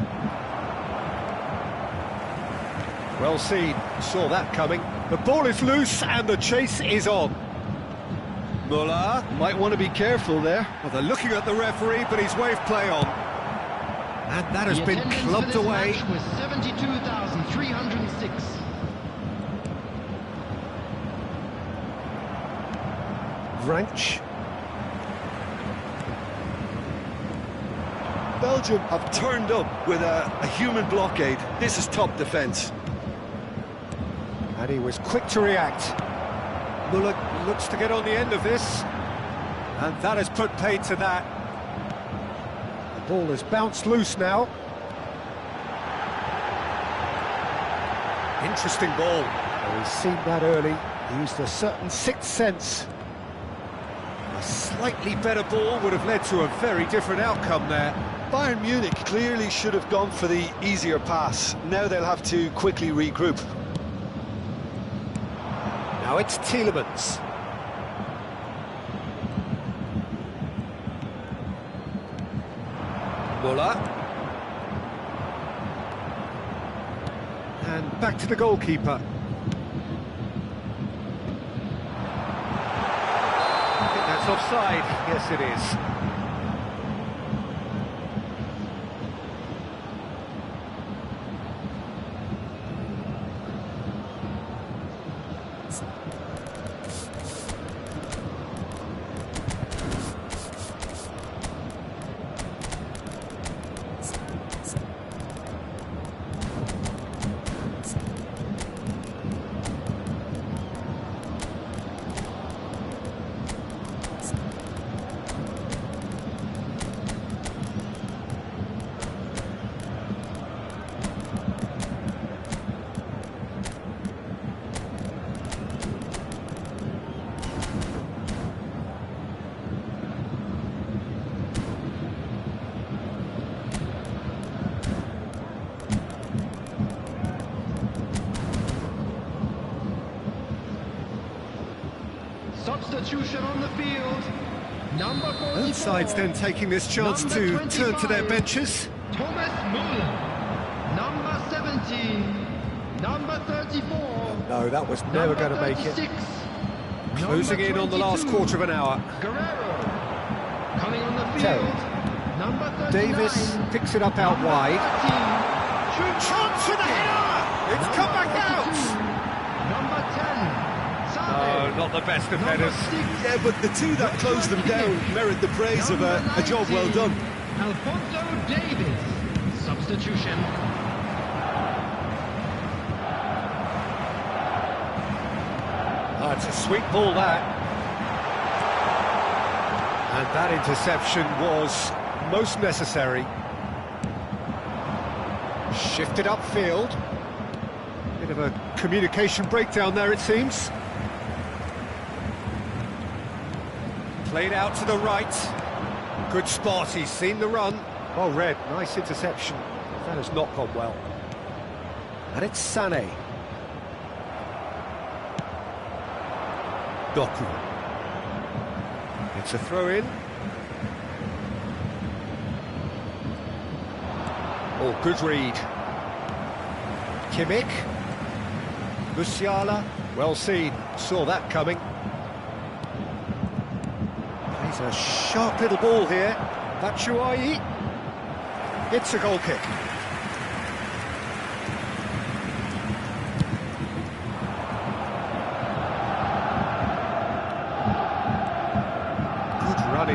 Well seen, saw that coming. The ball is loose and the chase is on. Muller. Might want to be careful there. Well, they're looking at the referee, but he's waved play on. And that has been clubbed away. Was 72,306. Vranch. Belgium have turned up with a human blockade. This is top defence. And he was quick to react. Muller looks to get on the end of this. And that has put paid to that. The ball has bounced loose now. Interesting ball. Oh, he's seen that early. He used a certain sixth sense. A slightly better ball would have led to a very different outcome there. Bayern Munich clearly should have gone for the easier pass. Now they'll have to quickly regroup. Now it's Tielemans. Muller. And back to the goalkeeper. I think that's offside. Yes, it is. Substitution on the field. Number 44. Both sides then taking this chance Number to 25, turn to their benches. Thomas Müller. Number 17. Number 34. No, that was never going to make it. 36. Closing in on the last quarter of an hour. Guerrero. Coming on the field. Terry. Number 39. Davis picks it up out Number wide. 13. Chance for the header! It's come back out! Number 10. Oh, not the best of headers. Yeah, but the two that closed them down merit the praise of a job well done. Alphonso Davies. Substitution. Oh, it's a sweet ball, that. And that interception was most necessary. Shifted upfield. Bit of a communication breakdown there, it seems. Played out to the right. Good spot, he's seen the run. Well read, nice interception. That has not gone well. And it's Sané. Doku. It's a throw-in. Oh, good read. Kimmich. Musiala. Well seen. Saw that coming. Plays a sharp little ball here. Batshuayi. It's a goal kick.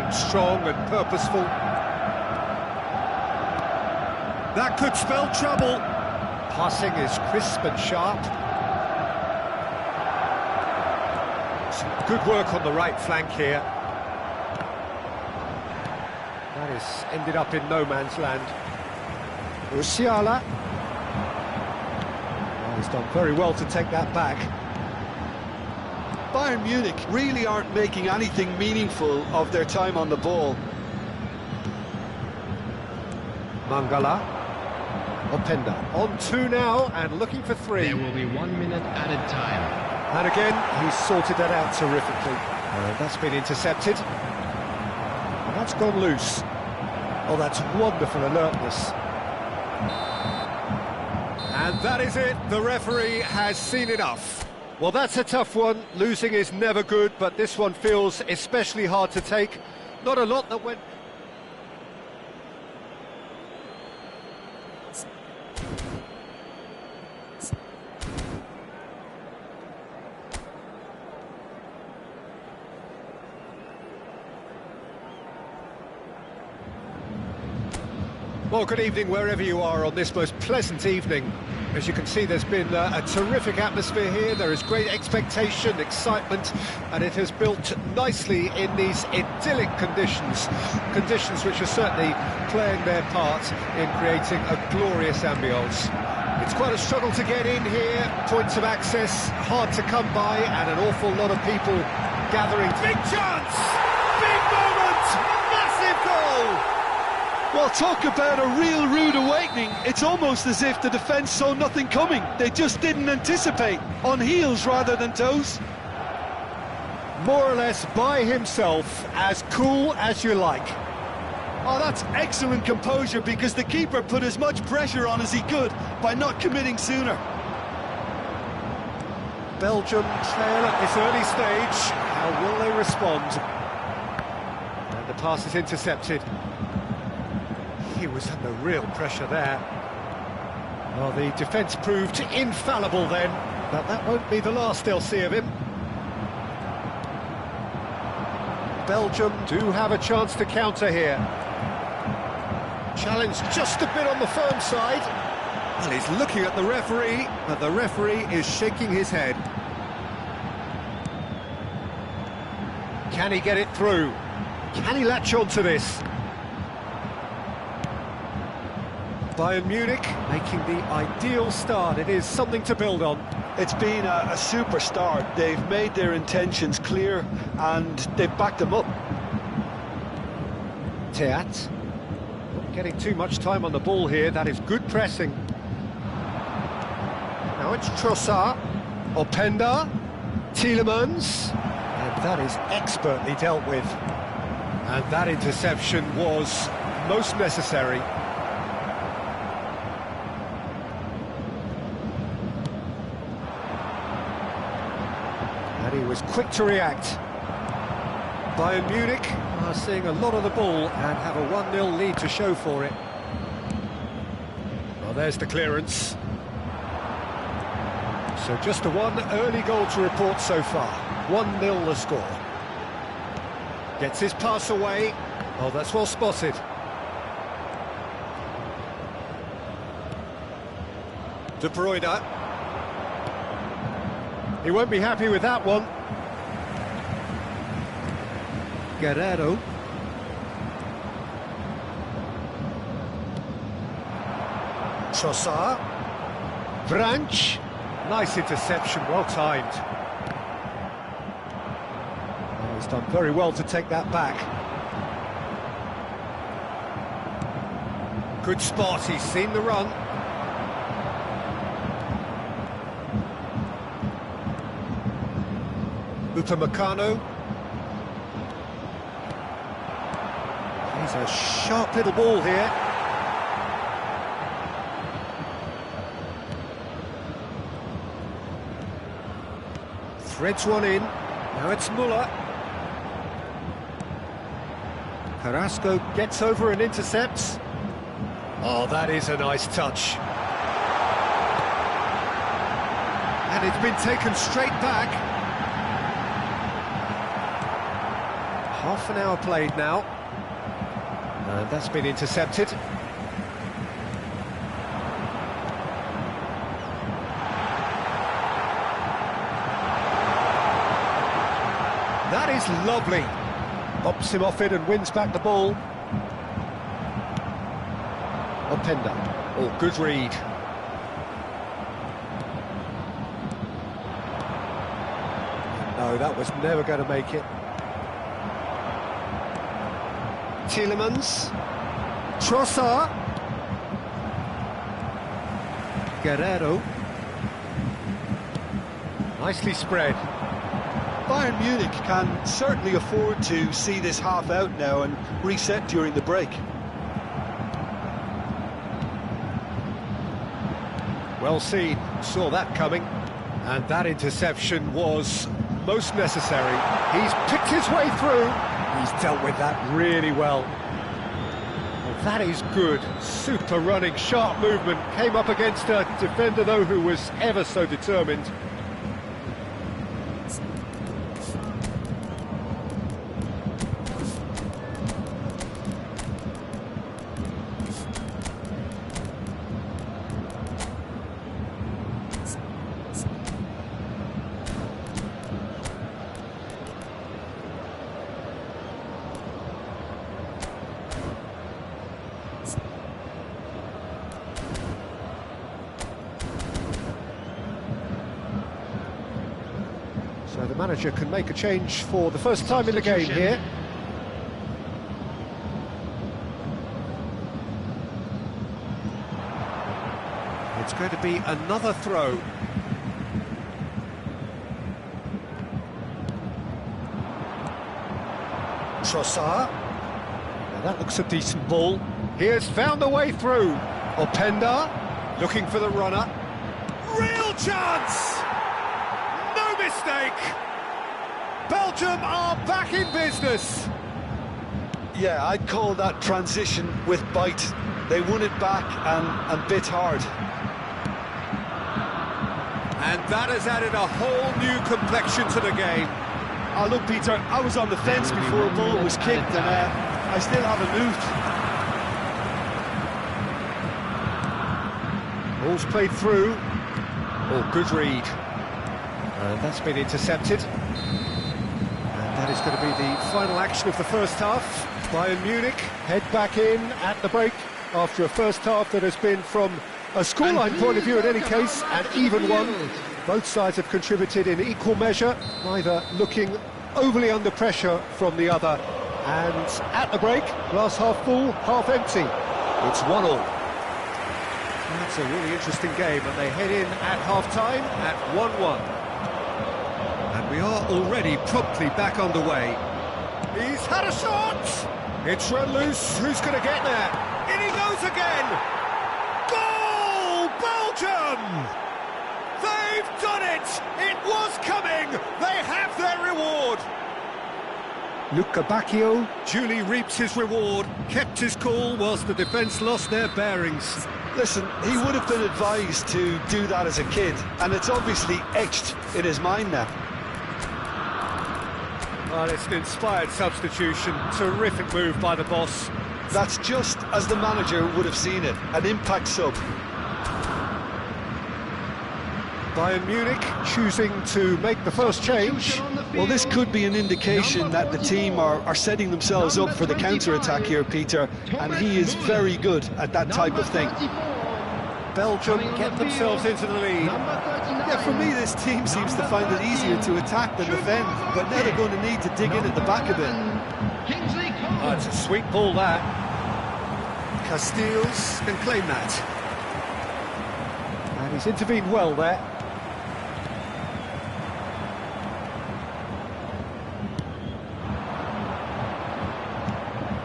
and strong and purposeful. That could spell trouble. Passing is crisp and sharp. Some good work on the right flank here. That has ended up in no man's land. Musiala. Oh, he's done very well to take that back. Bayern Munich really aren't making anything meaningful of their time on the ball. Mangala. Openda. On 2 now and looking for 3. There will be 1 minute added time. And again, he's sorted that out terrifically. That's been intercepted. That's gone loose. Oh, that's wonderful alertness. And that is it. The referee has seen enough. Well, that's a tough one. Losing is never good, but this one feels especially hard to take. Not a lot that went... Well, good evening wherever you are on this most pleasant evening. As you can see, there's been a terrific atmosphere here. There is great expectation, excitement, and it has built nicely in these idyllic conditions. Conditions which are certainly playing their part in creating a glorious ambience. It's quite a struggle to get in here. Points of access hard to come by, and an awful lot of people gathering. Big chance! Big moment! Massive goal! Well, talk about a real rude awakening. It's almost as if the defence saw nothing coming. They just didn't anticipate. On heels rather than toes. More or less by himself, as cool as you like. Oh, that's excellent composure, because the keeper put as much pressure on as he could by not committing sooner. Belgium trail at this early stage. How will they respond? And the pass is intercepted. He was under real pressure there. Well, the defence proved infallible then, but that won't be the last they'll see of him. Belgium do have a chance to counter here. Challenge just a bit on the firm side. And he's looking at the referee, but the referee is shaking his head. Can he get it through? Can he latch on to this? Bayern Munich making the ideal start. It is something to build on. It's been a super start. They've made their intentions clear and they've backed them up. Teat. Not getting too much time on the ball here. That is good pressing. Now it's Trossard. Openda. Tielemans. And that is expertly dealt with. And that interception was most necessary. And he was quick to react. Bayern Munich are seeing a lot of the ball and have a 1-0 lead to show for it. Well, there's the clearance. So just the one early goal to report so far. 1-0 the score. Gets his pass away. Oh, that's well spotted. De Bruyne. He won't be happy with that one. Guerrero. Trossard. Branch. Nice interception, well timed. Oh, he's done very well to take that back. Good spot, he's seen the run. Upamecano. He's a sharp little ball here. Threads one in. Now it's Muller. Carrasco gets over and intercepts. Oh, that is a nice touch. And it's been taken straight back. Half an hour played now. And that's been intercepted. That is lovely. Bops him off it and wins back the ball. Openda. Oh, good read. No, that was never going to make it. Tielemans. Trossard. Guerrero. Nicely spread. Bayern Munich can certainly afford to see this half out now and reset during the break. Well seen, saw that coming. And that interception was most necessary. He's picked his way through. He's dealt with that really well. Well, that is good. Super running, sharp movement. Came up against a defender, though, who was ever so determined. So the manager can make a change for the first time in the game here. It's going to be another throw. Trossard. Now that looks a decent ball. He has found a way through. Openda looking for the runner. Real chance! No mistake! Belgium are back in business. Yeah, I'd call that transition with bite. They won it back and bit hard. And that has added a whole new complexion to the game. Oh, look, Peter, I was on the fence before a ball was kicked, and I still haven't moved. Ball's played through. Oh, good read. And that's been intercepted. And that is going to be the final action of the first half. Bayern Munich head back in at the break after a first half that has been, from a scoreline point of view in any case, an even one. Both sides have contributed in equal measure, neither looking overly under pressure from the other. And at the break, glass half full, half empty. It's 1-1. That's a really interesting game, and they head in at half-time at 1-1. And we are already promptly back underway. He's had a shot! It's run loose, who's going to get there? In he goes again! Goal! Belgium! They've done it! It was coming! They have their reward! Luca Bacchio duly reaps his reward, kept his cool whilst the defence lost their bearings. Listen, he would have been advised to do that as a kid, and it's obviously etched in his mind now. Well, it's an inspired substitution. Terrific move by the boss. That's just as the manager would have seen it, an impact sub. Bayern Munich choosing to make the first change. Well, this could be an indication that the team are setting themselves up for the counter-attack here, Peter, and he is very good at that type of thing. Belgium get themselves into the lead. Yeah, for me, this team seems to find it easier to attack than defend, but now they're going to need to dig in at the back a bit. Oh, it's a sweet ball, that. Casteels can claim that. And he's intervened well there.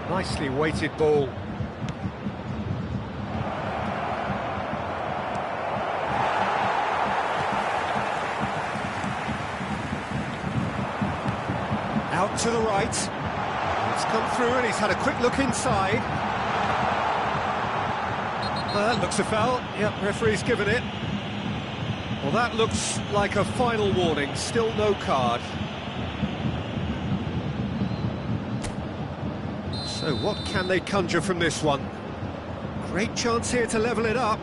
Nicely weighted ball. Out to the right. It's come through and he's had a quick look inside. That looks a foul. Yep, referee's given it. Well, that looks like a final warning. Still no card. So what can they conjure from this one? Great chance here to level it up.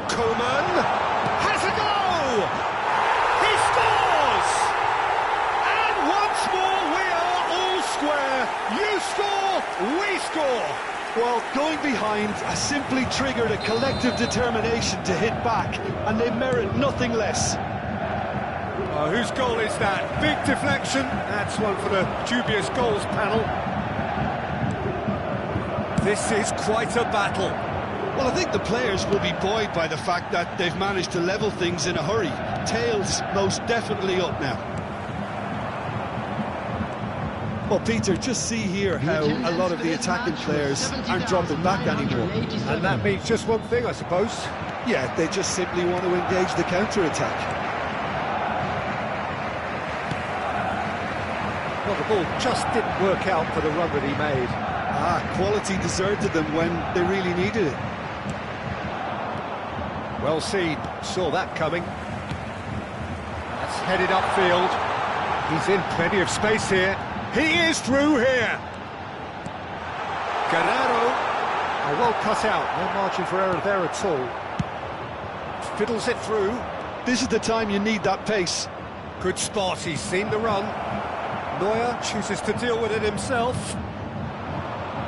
Coman has a goal! He scores! And once more we are all square. You score, we score. Well, going behind has simply triggered a collective determination to hit back, and they merit nothing less. Whose goal is that? Big deflection. That's one for the dubious goals panel. This is quite a battle. Well, I think the players will be buoyed by the fact that they've managed to level things in a hurry. Tails most definitely up now. Well, Peter, just see here how a lot of the attacking players aren't dropping back anymore. And that means just one thing, I suppose. Yeah, they just simply want to engage the counter-attack. Well, the ball just didn't work out for the run that he made. Quality deserted them when they really needed it. Well seen, saw that coming. That's headed upfield. He's in plenty of space here. He is through here. Guerrero. Oh, well cut out, no margin for error there at all. Fiddles it through. This is the time you need that pace. Good spot, he's seen the run. Neuer chooses to deal with it himself.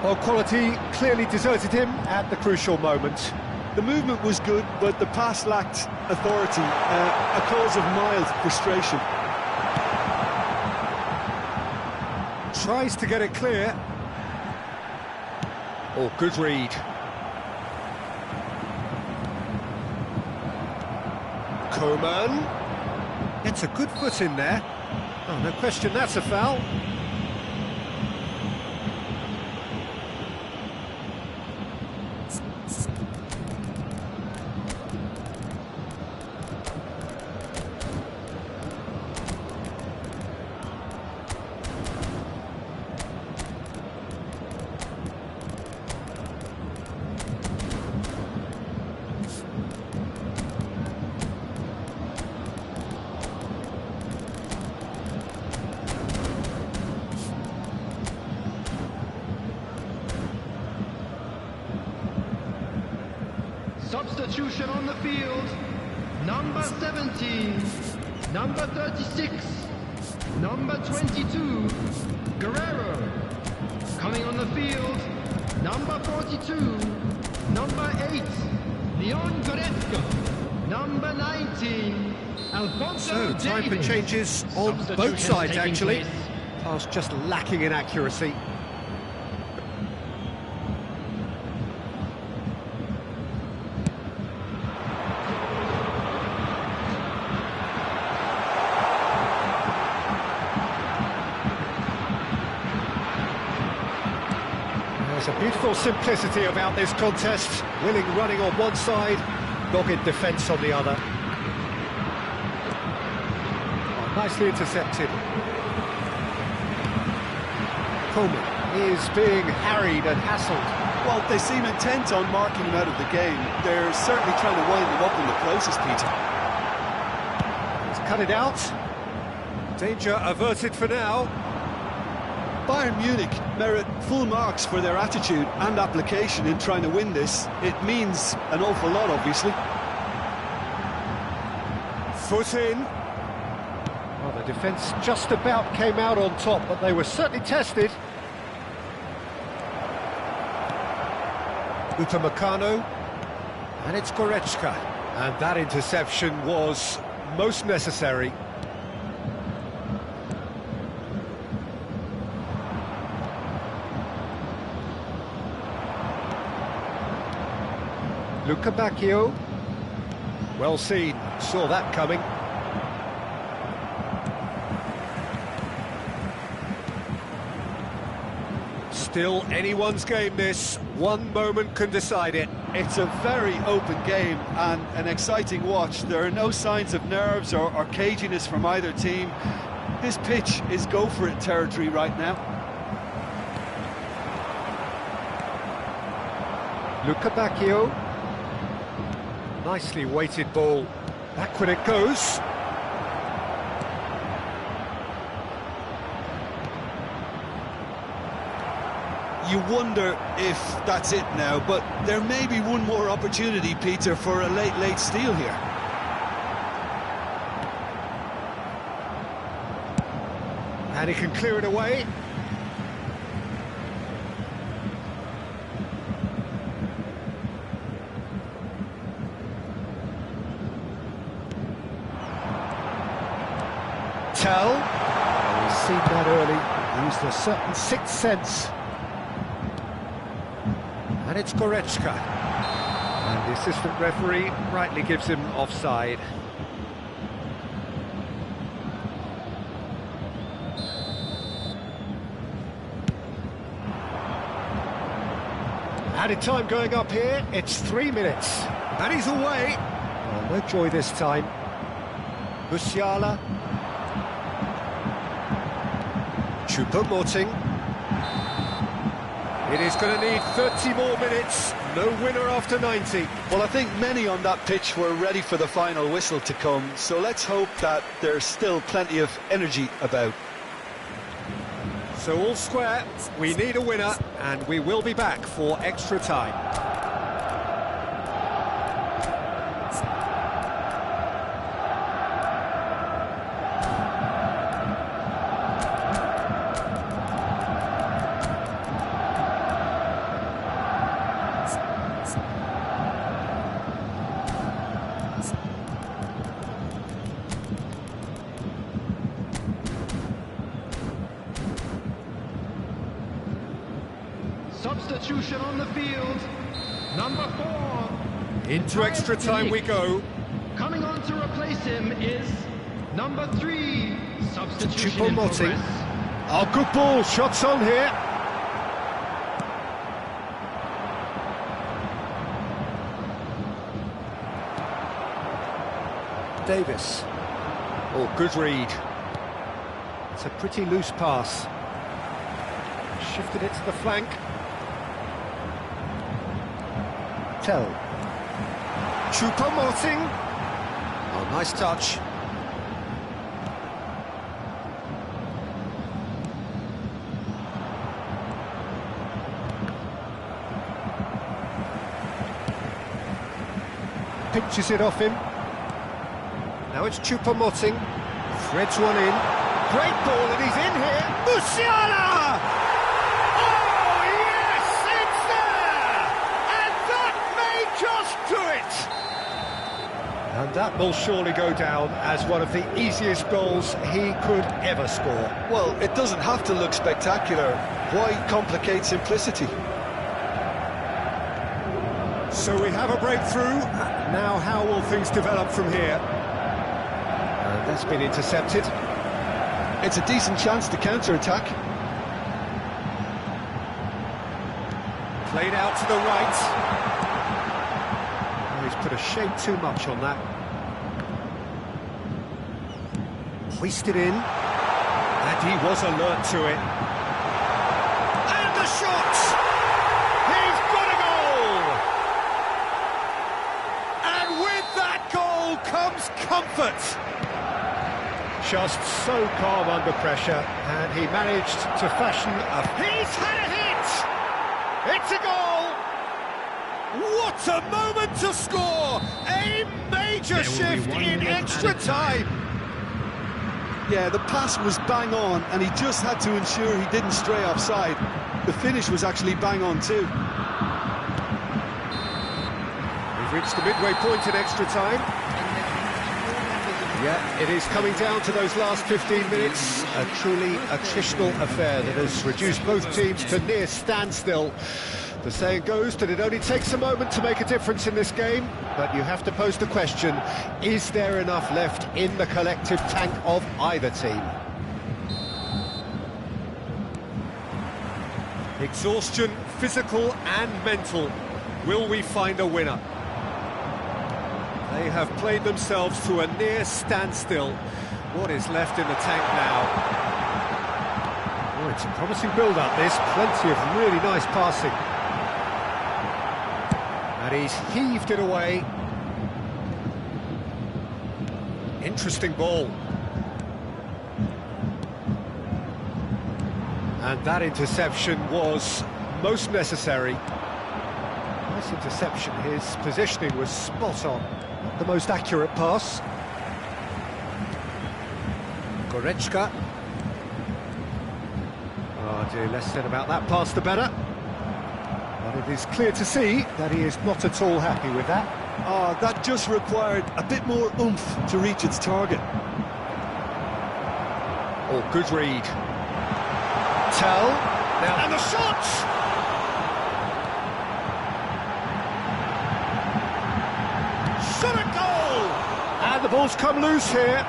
Well, quality clearly deserted him at the crucial moment. The movement was good, but the pass lacked authority, a cause of mild frustration. Tries to get it clear. Oh, good read. Coman. Gets a good foot in there. Oh, no question, that's a foul. Substitution on the field. Number 17, number 36, number 22, Guerrero. Coming on the field, number 42, number 8, Leon Goretzka. Number 19, Alfonso So, time for Davies. changes on both sides, actually. Pass just lacking in accuracy. There's a beautiful simplicity about this contest. Willing running on one side, dogged defence on the other. Oh, nicely intercepted. Coman is being harried and hassled. Well, they seem intent on marking him out of the game. They're certainly trying to wind him up in the process, Peter. He's cut it out. Danger averted for now. Bayern Munich merit full marks for their attitude and application in trying to win this. It means an awful lot, obviously. Foot in. Well, the defence just about came out on top, but they were certainly tested. Upamecano, and it's Goretzka. And that interception was most necessary. Luca Bacchio. Well seen, saw that coming. Still anyone's game this, one moment can decide it. It's a very open game and an exciting watch. There are no signs of nerves or caginess from either team. This pitch is go-for-it territory right now. Luca Bacchio. Nicely weighted ball. Backward it goes. you wonder if that's it now, but there may be one more opportunity, Peter, for a late steal here. And he can clear it away. Tell. He's seen that early, used a certain sixth sense. And it's Goretzka. And the assistant referee rightly gives him offside. Added time going up here, it's 3 minutes. And he's away. Oh, no joy this time. Musiala. Choupo-Moting. It is going to need 30 more minutes. No winner after 90. Well, I think many on that pitch were ready for the final whistle to come, so let's hope that there's still plenty of energy about. So all square, we need a winner, and we will be back for extra time. Substitution on the field. Number 4. Into extra time we go. Coming on to replace him is number 3. Substitution in Choupo-Moting. progress. Oh, good ball. Shots on here. Davis. Oh, good read. It's a pretty loose pass. Shifted it to the flank. Tell. Choupo-Moting. Oh, nice touch. Pinches it off him. Now it's Choupo-Moting. Threads one in. Great ball, and he's in here. Musiala! Oh, yes, it's there! And that may just do it! And that will surely go down as one of the easiest goals he could ever score. Well, it doesn't have to look spectacular. Why complicate simplicity? So we have a breakthrough. Now how will things develop from here? That's been intercepted. It's a decent chance to counter-attack. Played out to the right. Oh, he's put a shade too much on that. Hoisted in. And he was alert to it. And the shot! He's got a goal! And with that goal comes comfort. Just so calm under pressure, and he managed to fashion a... He's had a hit! It's a goal! What a moment to score! A major shift in extra time! Yeah, the pass was bang on, and he just had to ensure he didn't stray offside. The finish was actually bang on too. We've reached the midway point in extra time. Yeah, it is coming down to those last 15 minutes. A truly attritional affair that has reduced both teams to near standstill. The saying goes that it only takes a moment to make a difference in this game, but you have to pose the question, is there enough left in the collective tank of either team? Exhaustion, physical and mental. Will we find a winner? They have played themselves to a near standstill. What is left in the tank now? Oh, it's a promising build-up, this. Plenty of really nice passing. And he's heaved it away. Interesting ball. And that interception was most necessary. Nice interception, his positioning was spot on. Not the most accurate pass. Goretzka. Oh dear, less said about that pass the better. But it is clear to see that he is not at all happy with that. Oh, that just required a bit more oomph to reach its target. Oh, good read. Tell. Now, and the shot! Shot a goal! And the ball's come loose here.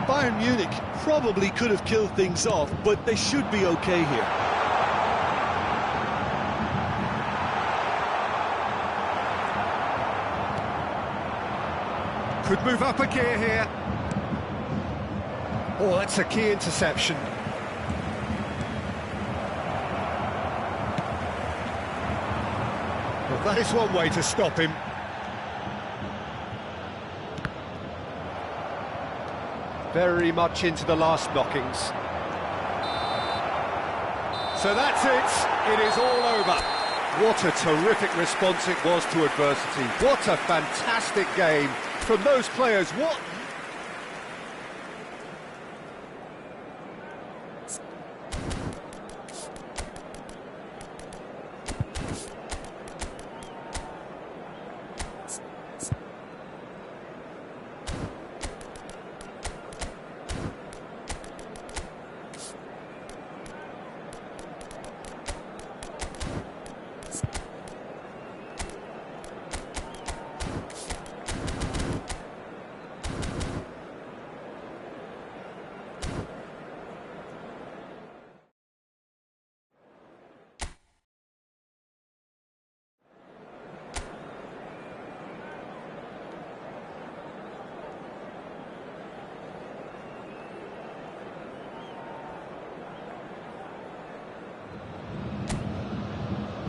Bayern Munich probably could have killed things off, but they should be okay here. Could move up a gear here. Oh, that's a key interception. Well, that is one way to stop him. Very much into the last knockings. So that's it. It is all over. What a terrific response it was to adversity. What a fantastic game from those players. What...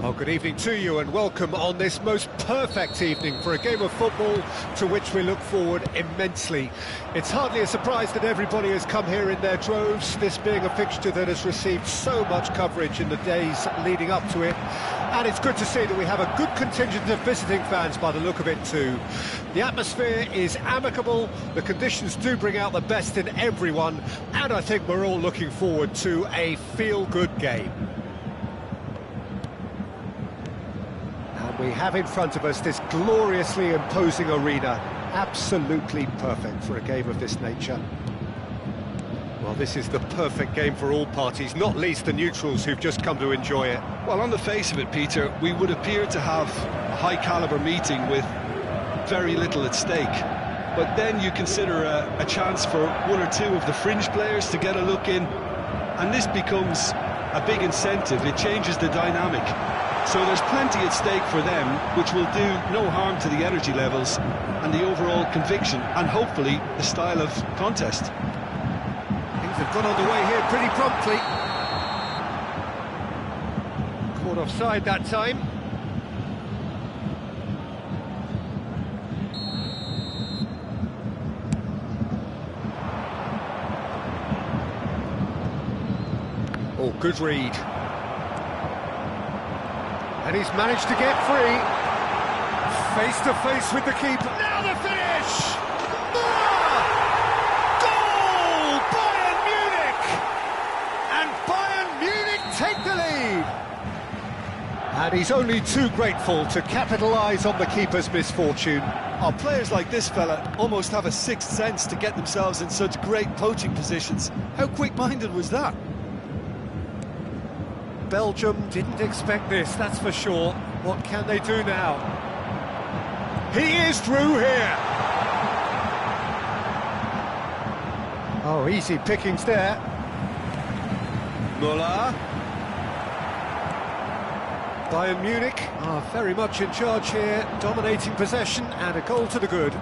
Well, good evening to you and welcome on this most perfect evening for a game of football to which we look forward immensely. It's hardly a surprise that everybody has come here in their droves, this being a fixture that has received so much coverage in the days leading up to it. And it's good to see that we have a good contingent of visiting fans by the look of it too. The atmosphere is amicable, the conditions do bring out the best in everyone, and I think we're all looking forward to a feel-good game. We have in front of us this gloriously imposing arena, absolutely perfect for a game of this nature. Well, this is the perfect game for all parties, not least the neutrals who've just come to enjoy it. Well, on the face of it, Peter, we would appear to have a high-caliber meeting with very little at stake. But then you consider a chance for one or two of the fringe players to get a look in, and this becomes a big incentive. It changes the dynamic. So there's plenty at stake for them, which will do no harm to the energy levels and the overall conviction, and hopefully the style of contest. Things have gone on the way here pretty promptly. Caught offside that time. Oh, good read. And he's managed to get free. Face to face with the keeper. Now the finish! Ah! Goal! Bayern Munich! And Bayern Munich take the lead. And he's only too grateful to capitalise on the keeper's misfortune. Oh, players like this fella almost have a sixth sense to get themselves in such great poaching positions. How quick-minded was that? Belgium didn't expect this, that's for sure. What can they do now? He is through here! Oh, easy pickings there. Müller. Bayern Munich are very much in charge here, dominating possession and a goal to the good.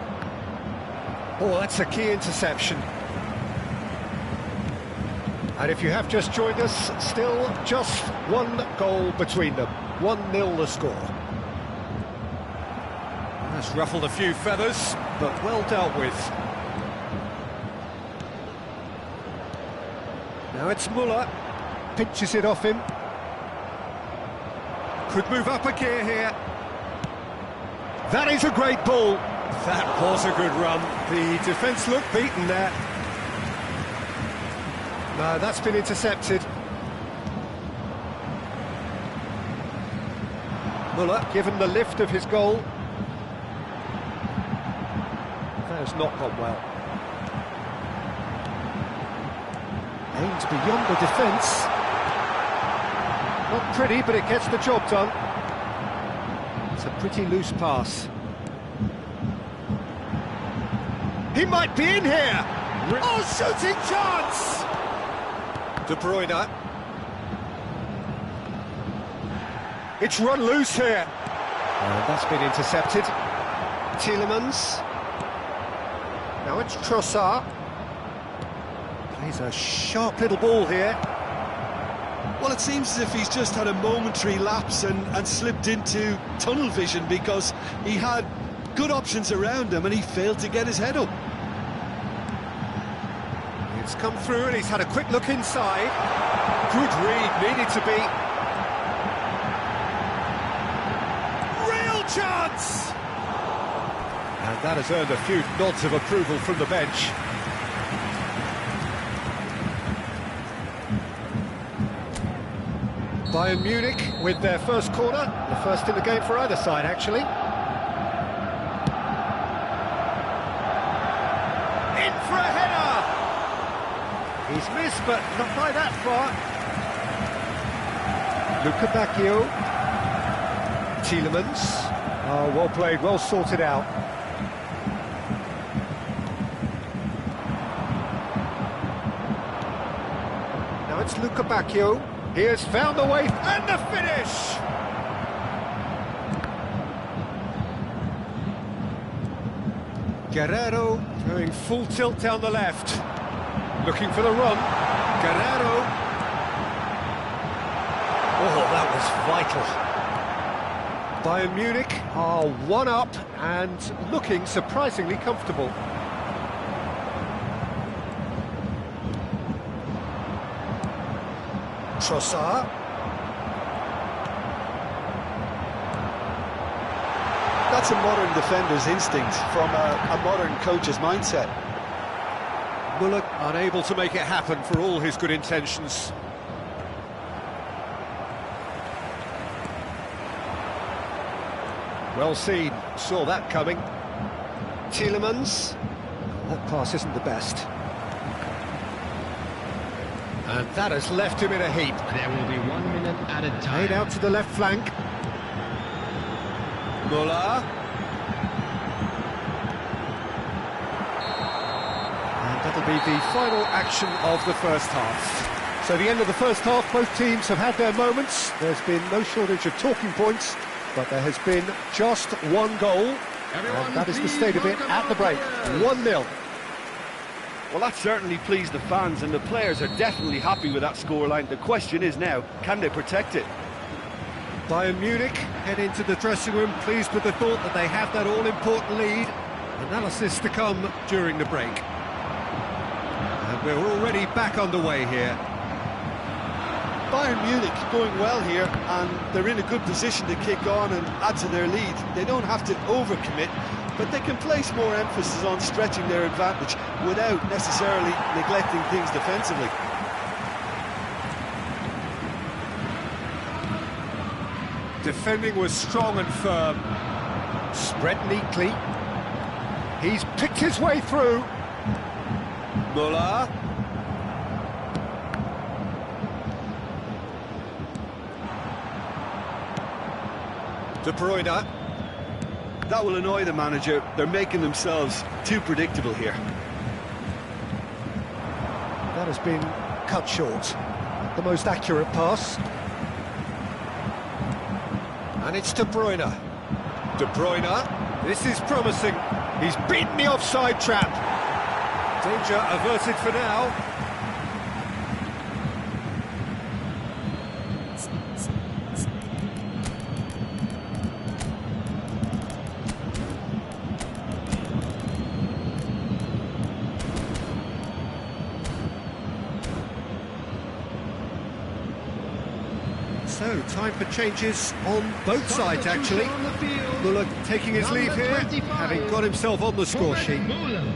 Oh, that's a key interception. And if you have just joined us, still just one goal between them. 1-0 the score. That's ruffled a few feathers, but well dealt with. Now it's Müller. Pinches it off him. Could move up a gear here. That is a great ball. That was a good run. The defence looked beaten there. No, that's been intercepted. Muller given the lift of his goal. That has not gone well. Aims beyond the defence. Not pretty, but it gets the job done. It's a pretty loose pass. He might be in here! Oh, shooting chance! De Bruyne. It's run loose here. That's been intercepted. Tielemans. Now it's Trossard. Plays a sharp little ball here. Well, it seems as if he's just had a momentary lapse and slipped into tunnel vision, because he had good options around him and he failed to get his head up. It's come through and he's had a quick look inside. Good read, needed to be. Real chance! And that has earned a few nods of approval from the bench. Bayern Munich with their first corner, the first in the game for either side, actually. In for a header! He's missed, but not by that far. Luca Bacchio. Tielemans. Oh, well played, well sorted out. Now it's Luca Bacchio. He has found the way, and the finish! Guerrero going full tilt down the left. Looking for the run. Guerrero. Oh, that was vital. Bayern Munich are one up and looking surprisingly comfortable. Trossard. That's a modern defender's instinct from a modern coach's mindset. Muller unable to make it happen for all his good intentions. Well seen, saw that coming. Tielemans. That pass isn't the best. And that has left him in a heap. There will be 1 minute added time. Made out to the left flank. Muller. And that'll be the final action of the first half. So the end of the first half, both teams have had their moments. There's been no shortage of talking points, but there has been just one goal. And that is the state of it at the break. 1-0. Well, that certainly pleased the fans, and the players are definitely happy with that scoreline. The question is now, can they protect it? Bayern Munich head into the dressing room pleased with the thought that they have that all-important lead. Analysis to come during the break. And we're already back underway here. Bayern Munich going well here, and they're in a good position to kick on and add to their lead. They don't have to overcommit, but they can place more emphasis on stretching their advantage without necessarily neglecting things defensively. Defending was strong and firm. Spread neatly. He's picked his way through. Muller. De Bruyne. That will annoy the manager. They're making themselves too predictable here. That has been cut short. The most accurate pass. And it's De Bruyne. De Bruyne. This is promising. He's beaten the offside trap. Danger averted for now. So, time for changes on both sides, actually. On the field. Muller taking his leave Number here, 25. having got himself on the score sheet.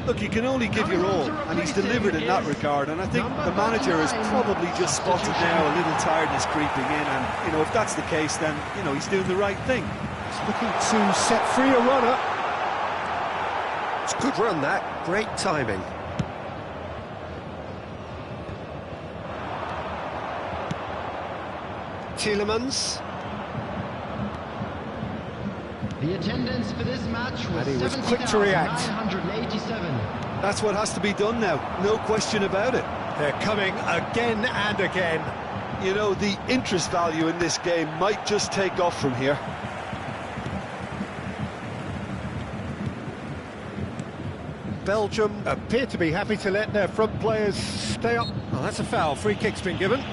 Look, you can only give your all, and he's delivered in that regard, and I think the manager has probably just spotted now a little tiredness creeping in, and, you know, if that's the case, then, you know, he's doing the right thing. He's looking to set free a runner. It's a good run, that. Great timing. Tielemans. The attendance for this match was And he was quick to react. 70,987. That's what has to be done now, no question about it. They're coming again and again. You know, the interest value in this game might just take off from here. Belgium appear to be happy to let their front players stay up. Oh, that's a foul. Free kick's been given.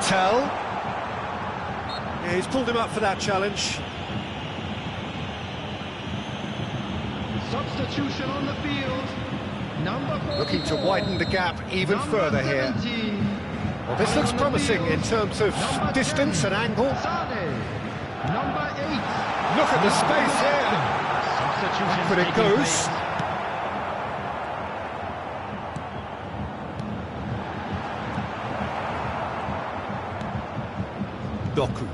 Tell. Yeah, he's pulled him up for that challenge. Substitution on the field. Number 44. Looking to widen the gap even Number further here. 17. Well, this looks promising in terms of Number distance 10. and angle. Sane. Number 8. Look at the space here. Substitution But it taking goes. place. Doku.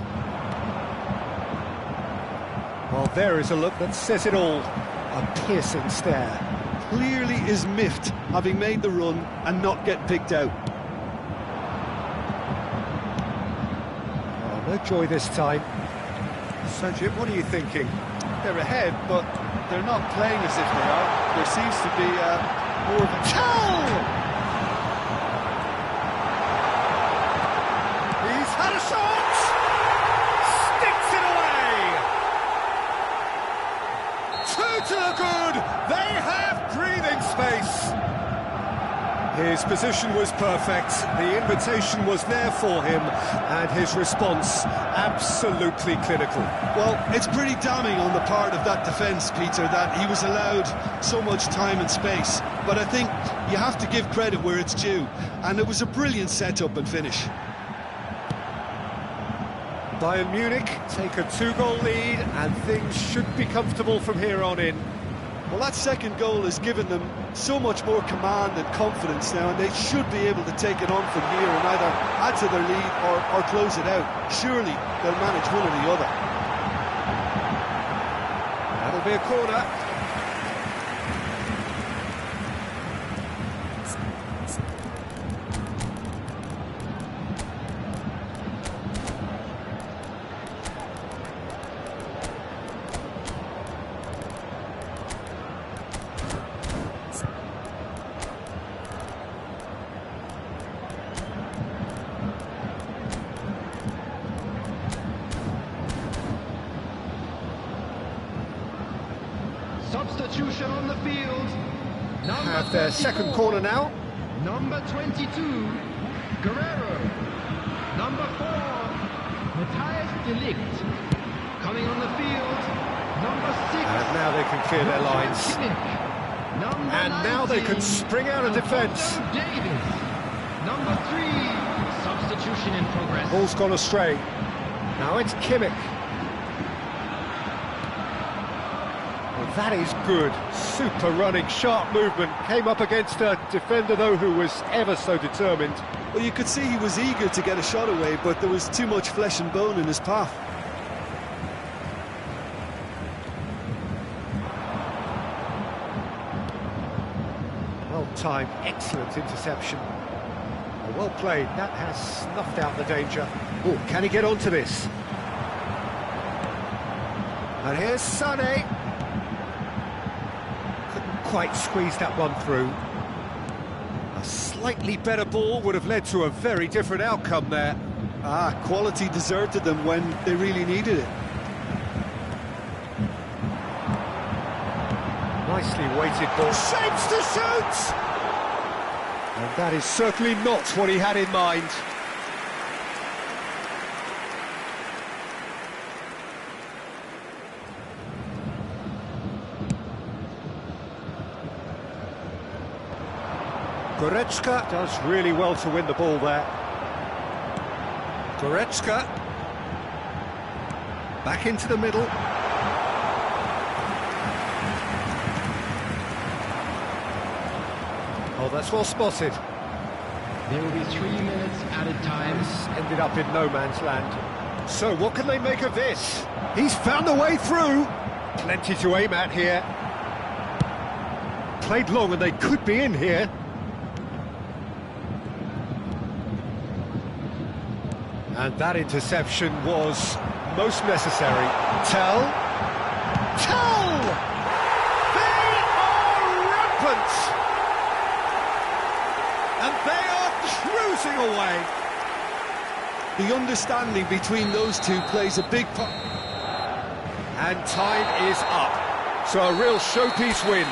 Well, there is a look that says it all. A piercing stare. Clearly is miffed, having made the run and not get picked out. Oh, no joy this time. Sanjit, what are you thinking? They're ahead, but they're not playing as if they are. There seems to be more of a... Tell! He's had a shot! Sticks it away! Two to the good! They have breathing space! His position was perfect, the invitation was there for him, and his response absolutely clinical. Well, it's pretty damning on the part of that defence, Peter, that he was allowed so much time and space. But I think you have to give credit where it's due, and it was a brilliant set-up and finish. Bayern Munich take a 2-goal lead, and things should be comfortable from here on in. Well, that second goal has given them so much more command and confidence now, and they should be able to take it on from here and either add to their lead or close it out. Surely they'll manage one or the other. That'll be a corner. Substitution on the field. Have their second corner now. Number 22, Guerrero. Number 4, Matthias de Ligt. Coming on the field, number 6. And now they can clear their lines. Kimmich. Number And now they 19, can spring out of defence. Alphonso Davies. Number 3, substitution in progress. Ball's gone astray. Now it's Kimmich. Well, that is good. Super running, sharp movement. Came up against a defender, though, who was ever so determined. Well, you could see he was eager to get a shot away, but there was too much flesh and bone in his path. Well timed, excellent interception. Well played, that has snuffed out the danger. Oh, can he get onto this? And here's Sané. Couldn't quite squeeze that one through. A slightly better ball would have led to a very different outcome there. Quality deserted them when they really needed it. Nicely weighted ball. Shapes to shoot! And that is certainly not what he had in mind. Goretzka does really well to win the ball there. Goretzka. Back into the middle. Oh, that's well spotted. There will be 3 minutes added time. This ended up in no man's land. So what can they make of this? He's found a way through. Plenty to aim at here. Played long and they could be in here. And that interception was most necessary. Tell. They are rampant! And they are cruising away. The understanding between those two plays a big part. And time is up. So a real showpiece win.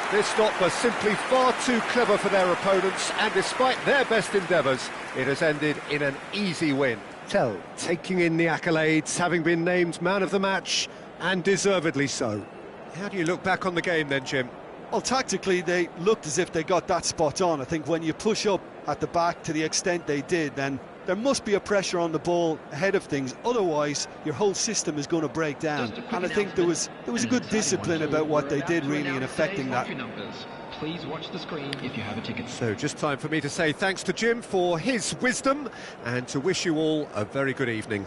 This stop was simply far too clever for their opponents, and despite their best endeavours, it has ended in an easy win. Tell taking in the accolades, having been named man of the match, and deservedly so. How do you look back on the game then, Jim? Well, tactically, they looked as if they got that spot on. I think when you push up at the back to the extent they did, then there must be a pressure on the ball ahead of things. Otherwise, your whole system is going to break down. And I think there was a good discipline about what they did, really, in affecting that. Please watch the screen if you have a ticket. So just time for me to say thanks to Jim for his wisdom and to wish you all a very good evening.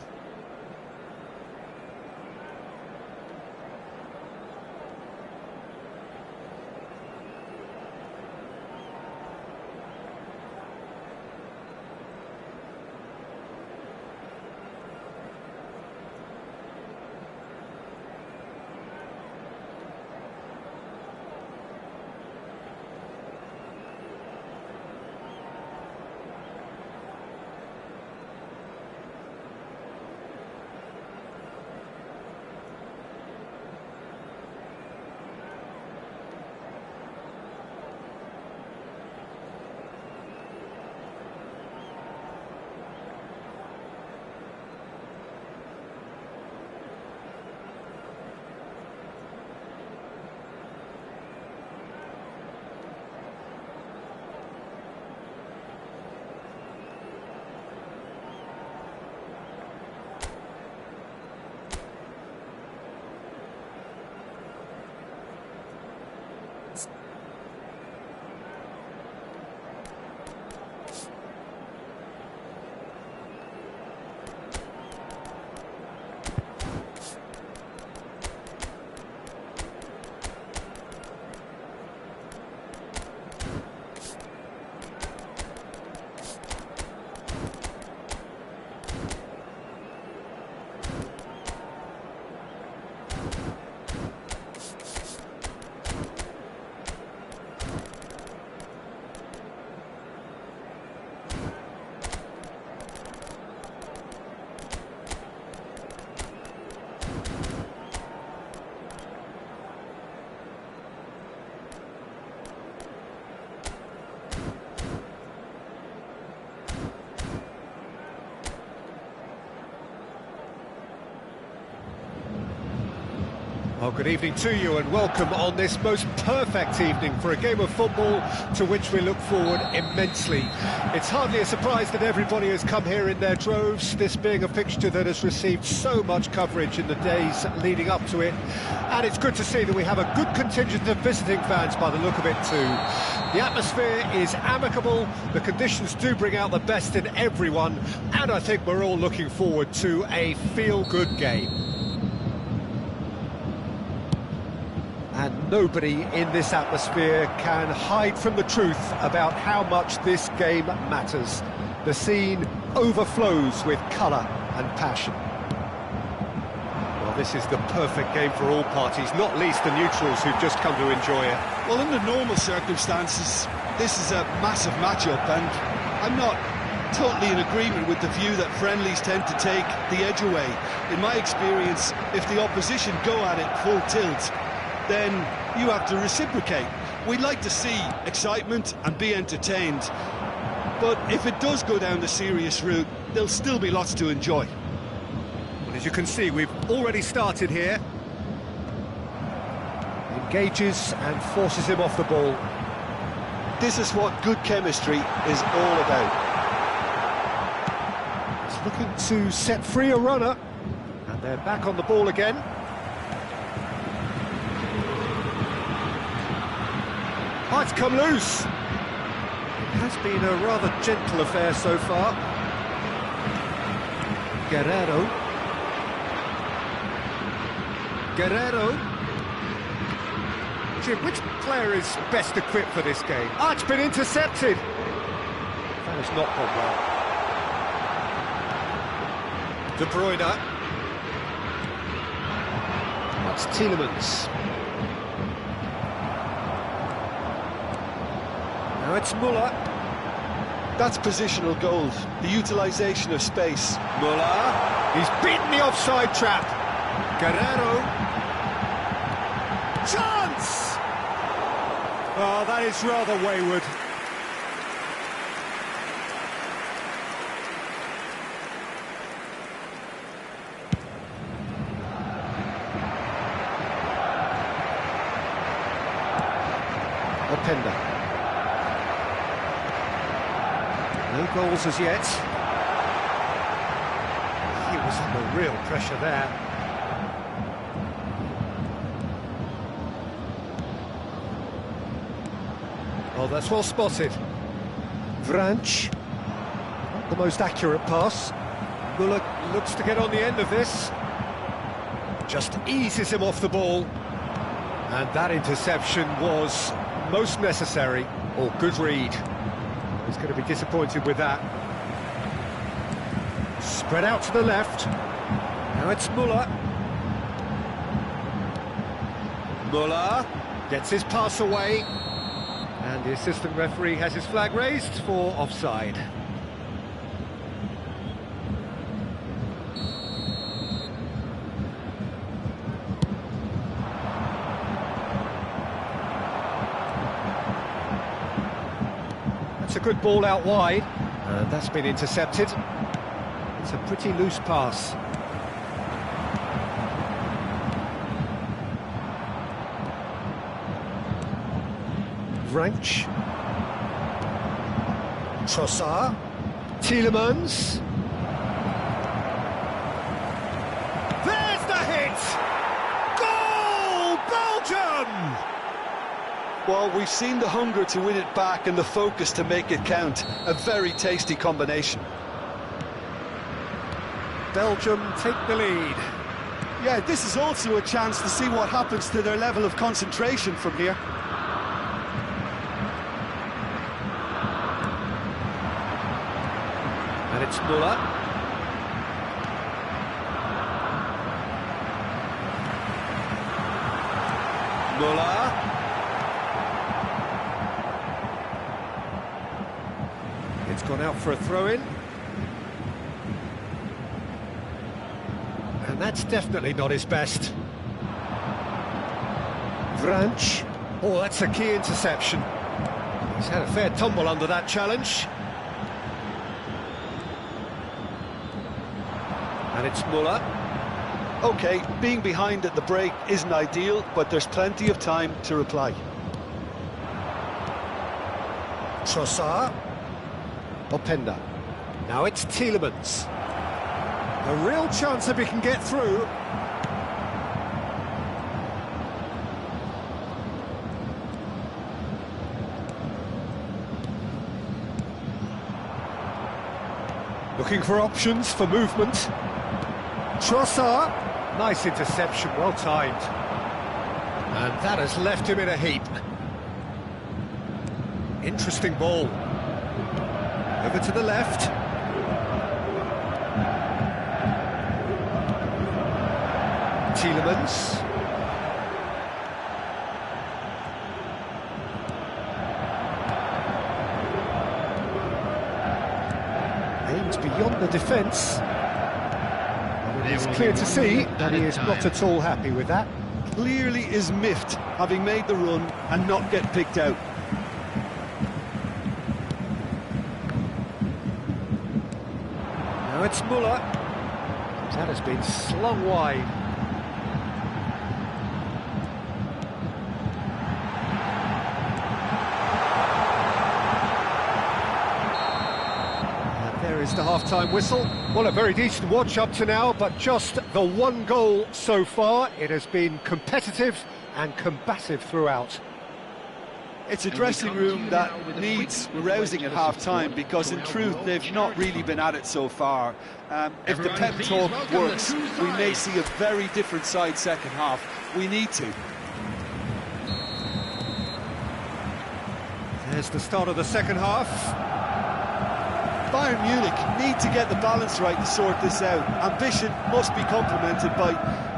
Well, good evening to you and welcome on this most perfect evening for a game of football to which we look forward immensely. It's hardly a surprise that everybody has come here in their droves, this being a fixture that has received so much coverage in the days leading up to it. And it's good to see that we have a good contingent of visiting fans by the look of it too. The atmosphere is amicable, the conditions do bring out the best in everyone, and I think we're all looking forward to a feel-good game. And nobody in this atmosphere can hide from the truth about how much this game matters. The scene overflows with colour and passion. Well, this is the perfect game for all parties, not least the neutrals who've just come to enjoy it. Well, under normal circumstances, this is a massive matchup, and I'm not totally in agreement with the view that friendlies tend to take the edge away. In my experience, if the opposition go at it full tilt, then you have to reciprocate. We'd like to see excitement and be entertained, but if it does go down the serious route, there'll still be lots to enjoy. Well, as you can see, we've already started here. Engages and forces him off the ball. This is what good chemistry is all about. He's looking to set free a runner, and they're back on the ball again. Oh, it's come loose. It has been a rather gentle affair so far. Guerrero. Jim, which player is best equipped for this game? Ah, it's been intercepted. That has not gone well. De Bruyne. That's Tielemans. Now it's Muller. That's positional gold, the utilisation of space. Muller. He's beaten the offside trap. Guerrero. Chance! Oh, that is rather wayward. Openda. No goals as yet. He was under real pressure there. Oh, that's well spotted. Vranić. Not the most accurate pass. Muller looks to get on the end of this. Just eases him off the ball. And that interception was most necessary, or good read. He's going to be disappointed with that. Spread out to the left. Now it's Muller. Muller gets his pass away. And the assistant referee has his flag raised for offside. That's a good ball out wide, and that's been intercepted. It's a pretty loose pass. Vranić. Trossard. Tielemans. There's the hit! Goal! Belgium! Well, we've seen the hunger to win it back and the focus to make it count. A very tasty combination. Belgium take the lead. Yeah, this is also a chance to see what happens to their level of concentration from here. And it's Muller. Muller. It's gone out for a throw-in. And that's definitely not his best. Vranić. Oh, that's a key interception. He's had a fair tumble under that challenge. And it's Muller. OK, being behind at the break isn't ideal, but there's plenty of time to reply. Trossard. Openda. Now it's Tielemans. A real chance if he can get through. Looking for options for movement. Trossard. Nice interception, well timed. And that has left him in a heap. Interesting ball. Over to the left. Tielemans. Aims beyond the defence. It's clear to see that he is not at all happy with that. Clearly is miffed, having made the run and not get picked out. Now it's Muller. That has been slung wide. And there is the half-time whistle. Well, a very decent watch up to now, but just the one goal so far. It has been competitive and combative throughout. It's a dressing room that needs rousing at half-time, because in truth they've not really been at it so far. If the pep talk works, we may see a very different side second half. We need to. There's the start of the second half. Bayern Munich need to get the balance right to sort this out. Ambition must be complemented by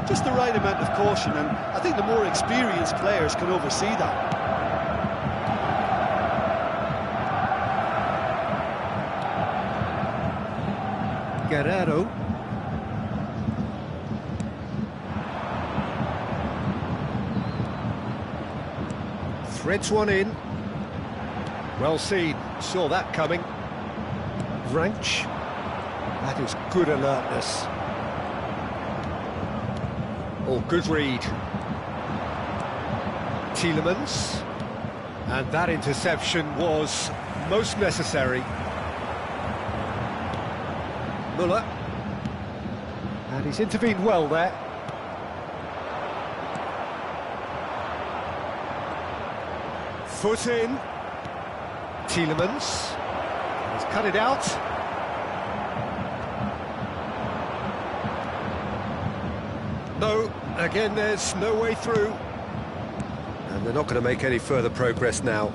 just the right amount of caution, and I think the more experienced players can oversee that. Guerrero. Threads one in. Well seen, saw that coming. Branch. That is good alertness. Oh, good read. Tielemans. And that interception was most necessary. Muller. And he's intervened well there. Foot in. Tielemans. He's cut it out. No, again there's no way through. And they're not going to make any further progress now.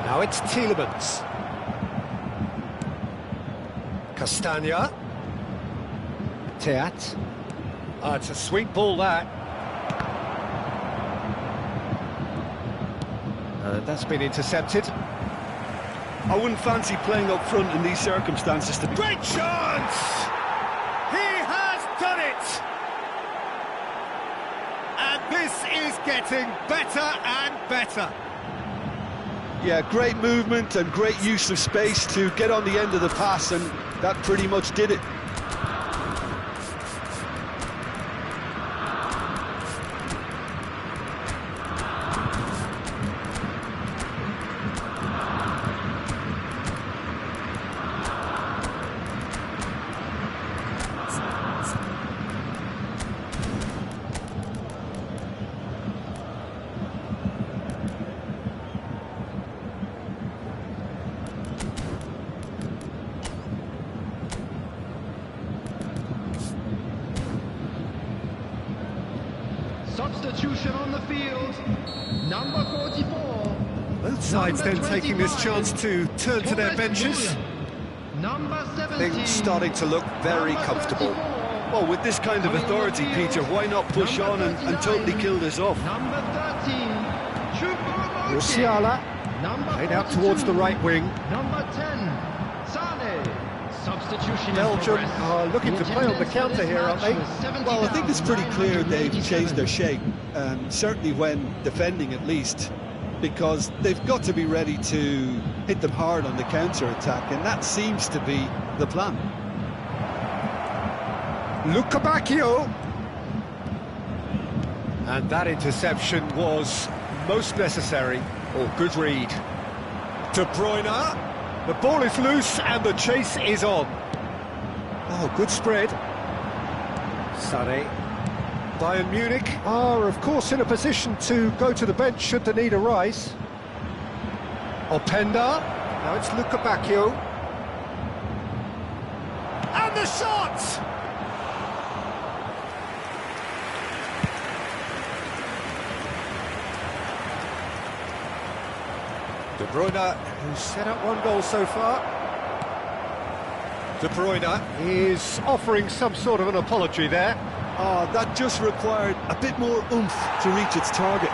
Now it's Tielemans. Castagna. Teat. Oh, it's a sweet ball, that. And that's been intercepted. I wouldn't fancy playing up front in these circumstances. Great chance! He has done it! And this is getting better and better. Yeah, great movement and great use of space to get on the end of the pass, and that pretty much did it. Substitution on the field, number 44. Both sides then taking this chance to turn to their benches. Number 17. Things starting to look very comfortable. Well, with this kind of authority, Peter, why not push on and totally kill this off? Number 13, Choupo-Moting. Musiala, Number played out 42, towards the right wing. Number 10, Sane. Substitution in Belgium progress. are looking to play on the counter here, aren't they? Well, I think it's pretty clear they've changed their shape, certainly when defending at least, because they've got to be ready to hit them hard on the counter-attack, and that seems to be the plan. Luca Bacchio. And that interception was most necessary. Oh, good read. De Bruyne. The ball is loose and the chase is on. Oh, good spread. Sane. Bayern Munich are, of course, in a position to go to the bench should the need arise. Openda. Now it's Luca Bacchio. And the shot! De Bruyne, who's set up one goal so far. De Bruyne is offering some sort of an apology there. Oh, that just required a bit more oomph to reach its target.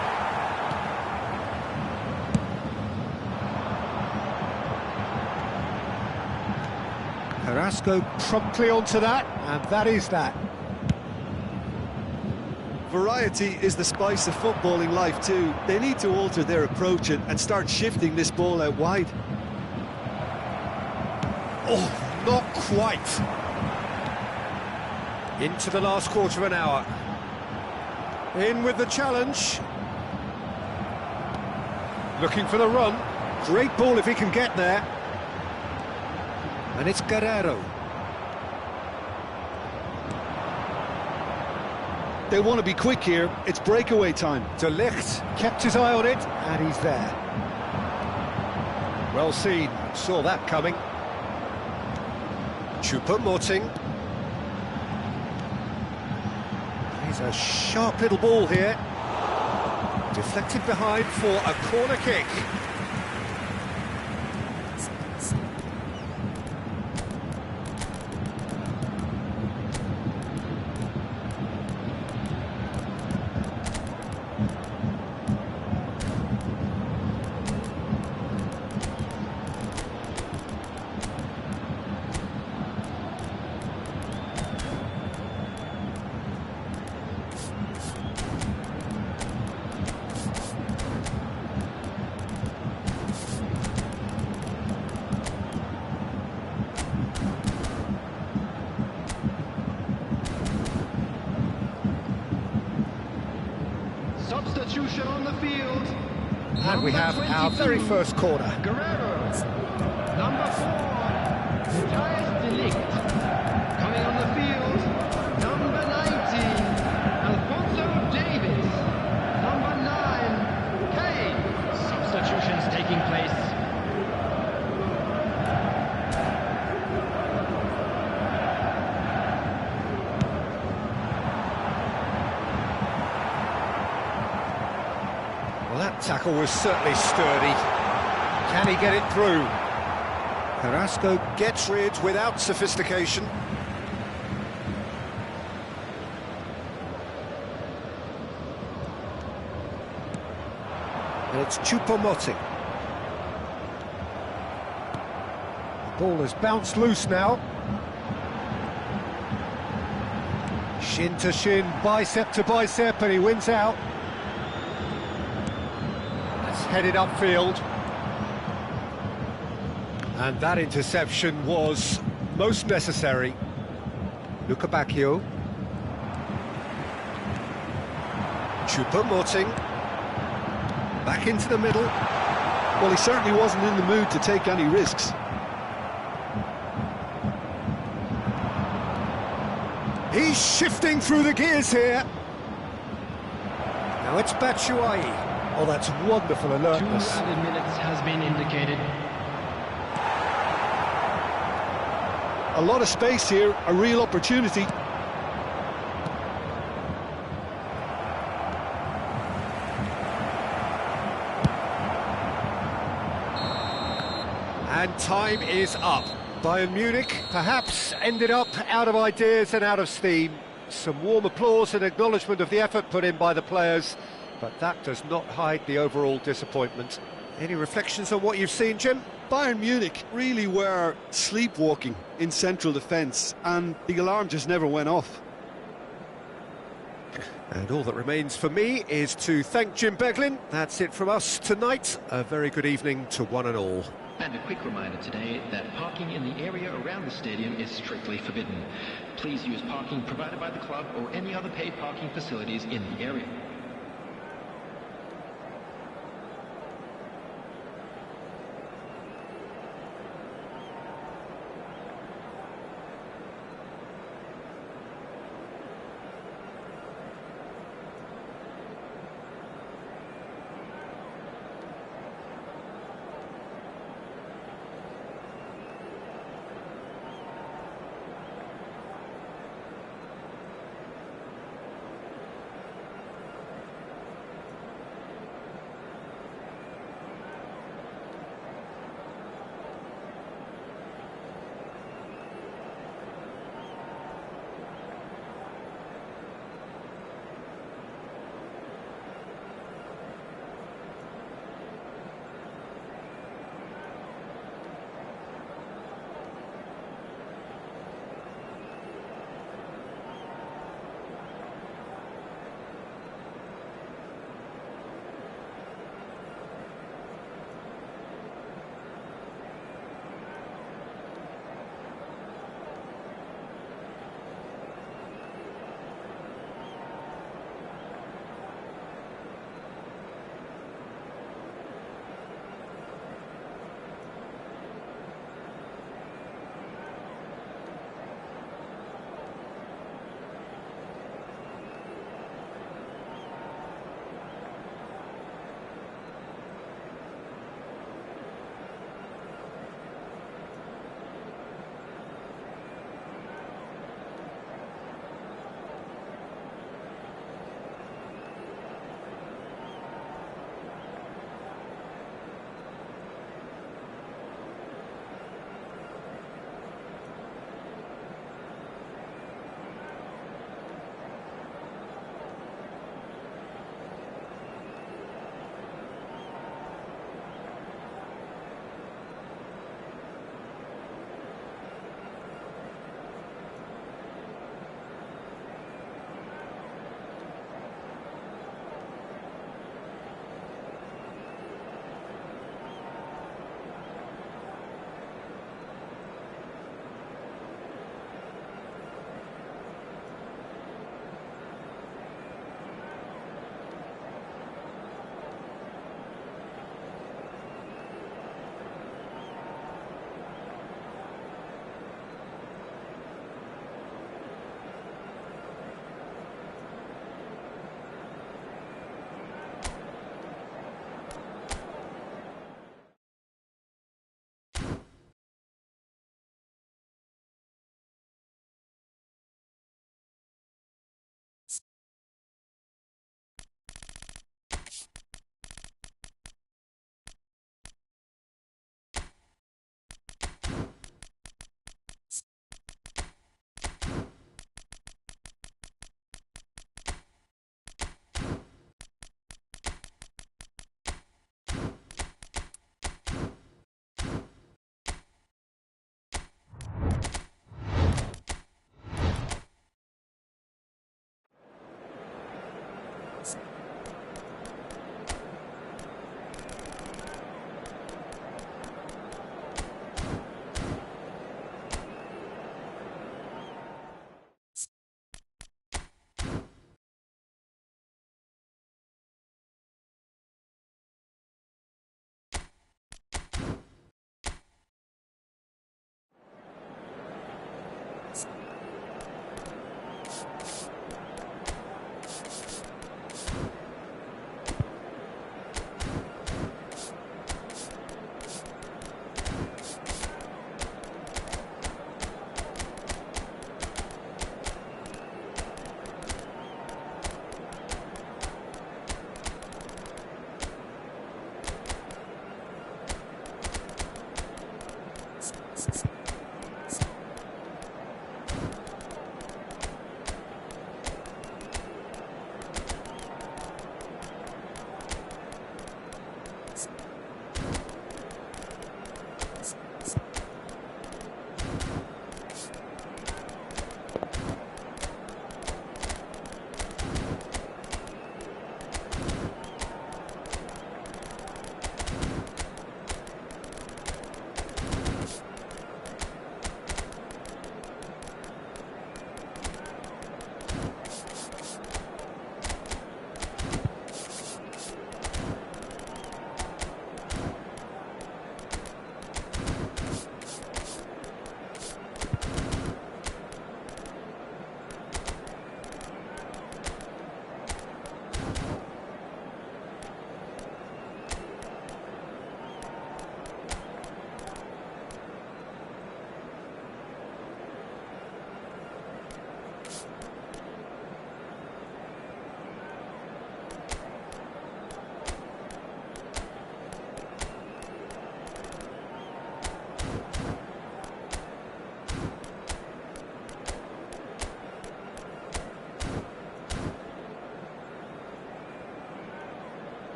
Carrasco promptly onto that, and that is that. Variety is the spice of footballing life too. They need to alter their approach and start shifting this ball out wide. Oh, not quite. Into the last quarter of an hour. In with the challenge. Looking for the run. Great ball if he can get there. And it's Guerrero. They want to be quick here. It's breakaway time. De Ligt kept his eye on it, and he's there. Well seen, saw that coming. Choupo-Moting. He's a sharp little ball here. Deflected behind for a corner kick. Substitution on the field. And we have our very first corner. Guerrero. Number 4, Matthijs de Ligt. Coming on the field, number 19, Alphonso Davies. Number 9, Kane. Substitutions taking place. Well, that tackle was certainly sturdy. Can he get it through? Carrasco gets rid without sophistication. And it's Choupo-Moting. The ball has bounced loose now. Shin to shin, bicep to bicep, and he wins out. Headed upfield, and that interception was most necessary. Luca Bacchio. Choupo-Moting. Back into the middle. Well, he certainly wasn't in the mood to take any risks. He's shifting through the gears here. Now it's Batshuayi. Oh, that's wonderful alertness. 2 added minutes has been indicated. A lot of space here, a real opportunity. And time is up. Bayern Munich perhaps ended up out of ideas and out of steam. Some warm applause and acknowledgement of the effort put in by the players, but that does not hide the overall disappointment. Any reflections on what you've seen, Jim? Bayern Munich really were sleepwalking in central defence, and the alarm just never went off. And all that remains for me is to thank Jim Beglin. That's it from us tonight. A very good evening to one and all. And a quick reminder today that parking in the area around the stadium is strictly forbidden. Please use parking provided by the club or any other paid parking facilities in the area.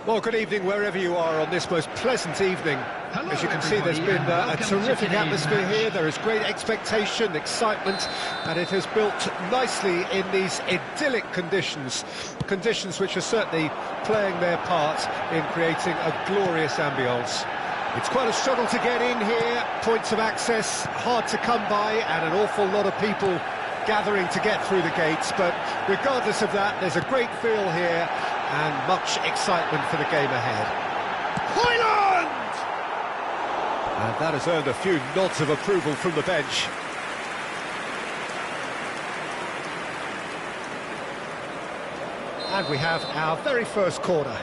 Well, good evening wherever you are on this most pleasant evening. Hello, As you can see, there's been everybody, a and welcome to terrific today's atmosphere match. here. There is great expectation, excitement, and it has built nicely in these idyllic conditions. Conditions which are certainly playing their part in creating a glorious ambience. It's quite a struggle to get in here, points of access hard to come by, and an awful lot of people gathering to get through the gates, but regardless of that, there's a great feel here and much excitement for the game ahead. Hoyland! And that has earned a few nods of approval from the bench. And we have our very first corner.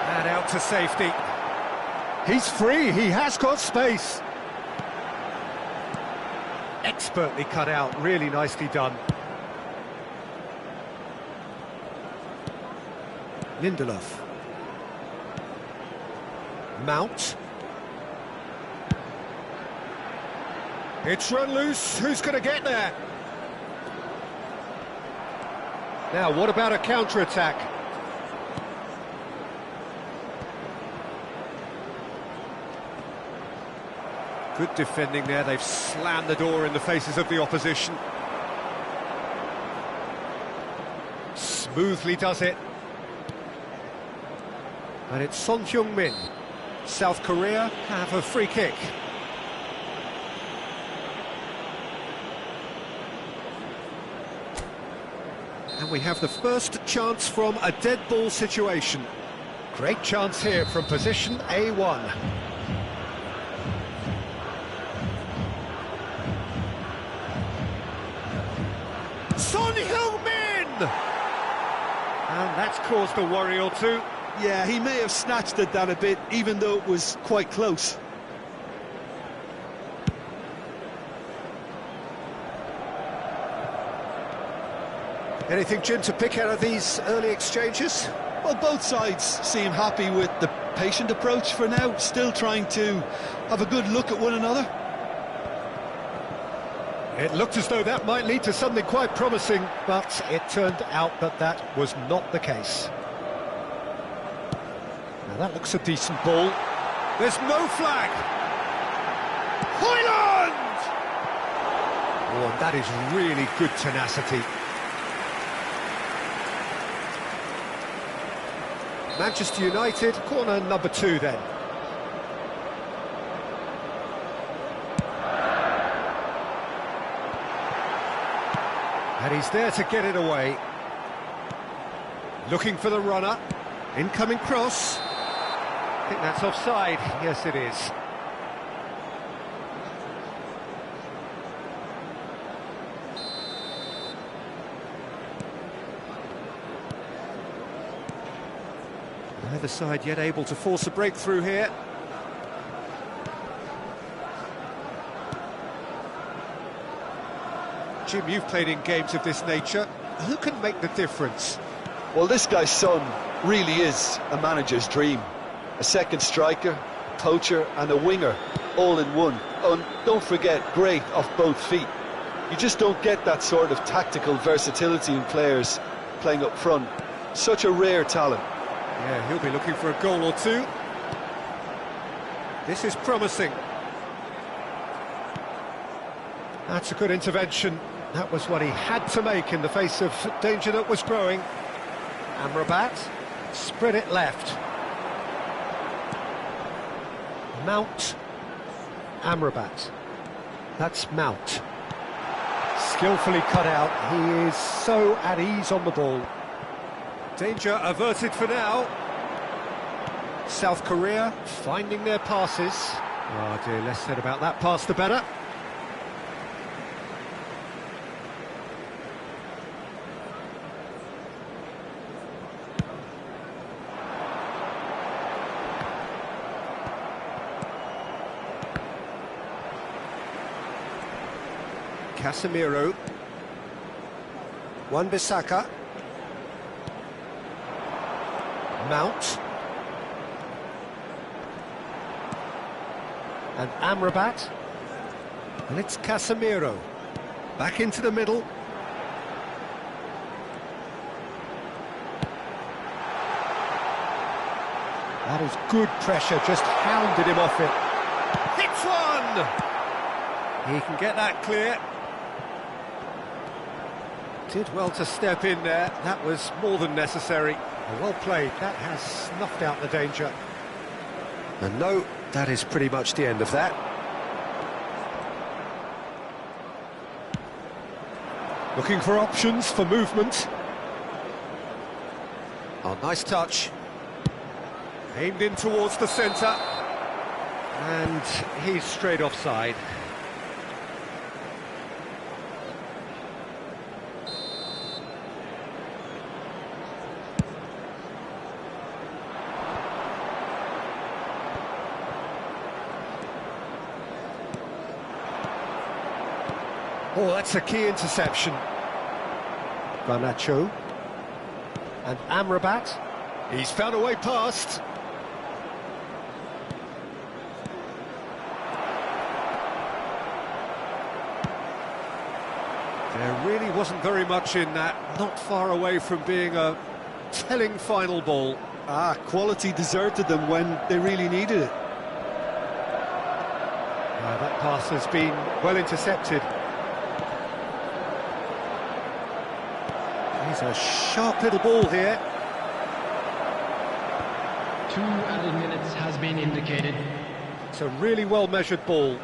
And out to safety. He's free, he has got space. Expertly cut out, really nicely done. Lindelof. Mount. It's run loose, who's going to get there? Now, what about a counter-attack? Good defending there, they've slammed the door in the faces of the opposition. Smoothly does it. And it's Son Heung-min. South Korea have a free kick. And we have the first chance from a dead ball situation. Great chance here from position A1. Son Heung-min! And that's caused a worry or two. Yeah, he may have snatched it down a bit, even though it was quite close. Anything, Jim, to pick out of these early exchanges? Well, both sides seem happy with the patient approach for now, still trying to have a good look at one another. It looked as though that might lead to something quite promising, but it turned out that that was not the case. Now that looks a decent ball. There's no flag! Hoyland! Oh, and that is really good tenacity. Manchester United, corner number 2 then. And he's there to get it away. Looking for the runner. Incoming cross. I think that's offside. Yes, it is. Neither side yet able to force a breakthrough here. Jim, you've played in games of this nature. Who can make the difference? Well, this guy's Son really is a manager's dream. A second striker, poacher and a winger, all in one. Oh, and don't forget, great off both feet. You just don't get that sort of tactical versatility in players playing up front. Such a rare talent. Yeah, he'll be looking for a goal or two. This is promising. That's a good intervention. That was what he had to make in the face of danger that was growing. Amrabat, spread it left. Mount, Amrabat. That's Mount. Skillfully cut out. He is so at ease on the ball. Danger averted for now. South Korea finding their passes. Oh dear, less said about that pass the better. Casemiro. Wan-Bissaka. Mount. And Amrabat. And it's Casemiro. Back into the middle. That is good pressure, just hounded him off it. Hits one! He can get that clear. Did well to step in there, that was more than necessary. Well played, that has snuffed out the danger. And no, that is pretty much the end of that. Looking for options for movement. Oh, nice touch. Aimed in towards the centre. And he's straight offside. Oh, that's a key interception. Garnacho. And Amrabat. He's found a way past. There really wasn't very much in that, not far away from being a telling final ball. Quality deserted them when they really needed it. That pass has been well intercepted. He's a sharp little ball here. 2 added minutes has been indicated. It's a really well-measured ball.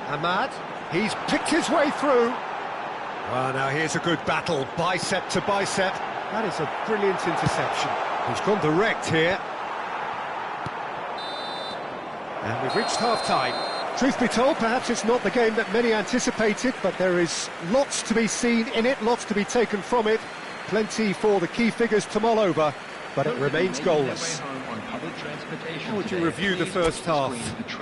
Ahmad, he's picked his way through. Well, now here's a good battle, bicep to bicep. That is a brilliant interception. He's gone direct here. And we've reached half-time. Truth be told, perhaps it's not the game that many anticipated, but there is lots to be seen in it, lots to be taken from it. Plenty for the key figures to mull over, but it remains goalless. How would you review the first half?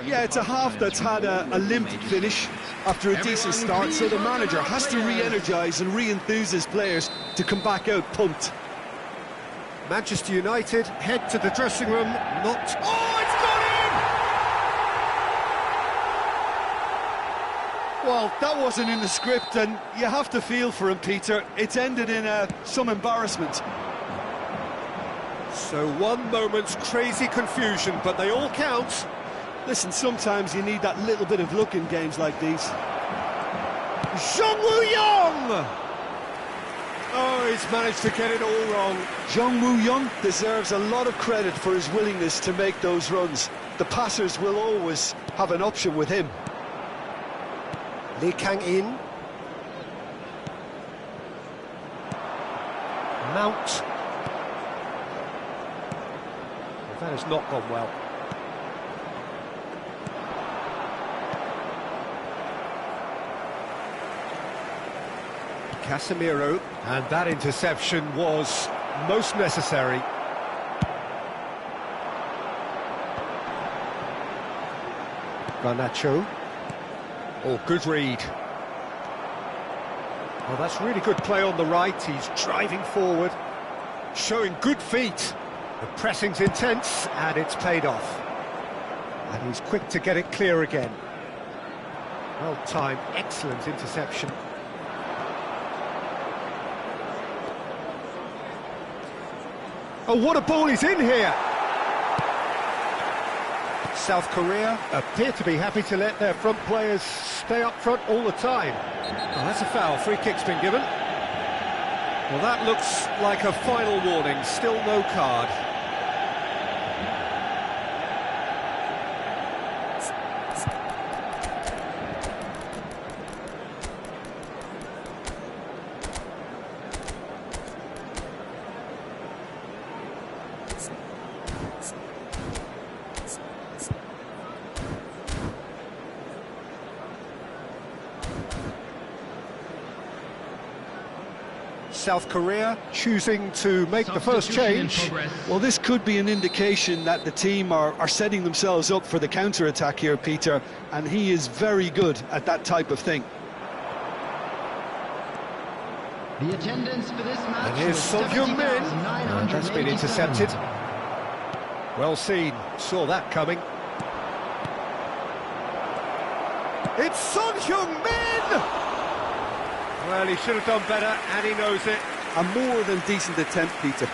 Yeah, it's a half that's had a limp finish after a decent start, so the manager has to re-energise and re-enthuse his players to come back out pumped. Manchester United head to the dressing room, not... Oh, it's gone in! Well, that wasn't in the script, and you have to feel for him, Peter. It's ended in some embarrassment. So one moment's crazy confusion, but they all count. Listen, sometimes you need that little bit of luck in games like these. Jong Woo-young! Oh, he's managed to get it all wrong. Jong Woo-young deserves a lot of credit for his willingness to make those runs. The passers will always have an option with him. Lee Kang-in. Mount. That has not gone well. Casemiro, and that interception was most necessary. Garnacho. Oh, good read. Well, that's really good play on the right. He's driving forward, showing good feet. The pressing's intense, and it's paid off. And he's quick to get it clear again. Well timed, excellent interception. Oh, what a ball he's in here! South Korea appear to be happy to let their front players stay up front all the time. Oh, that's a foul. Free kick's been given. Well, that looks like a final warning. Still no card. South Korea choosing to make the first change. Well, this could be an indication that the team are setting themselves up for the counter-attack here, Peter, and he is very good at that type of thing. The attendance for this match. And here's Son Heung-min, and that's been intercepted. Well seen, saw that coming. It's Son Heung-min! Well, he should have done better, and he knows it. A more than decent attempt, Peter.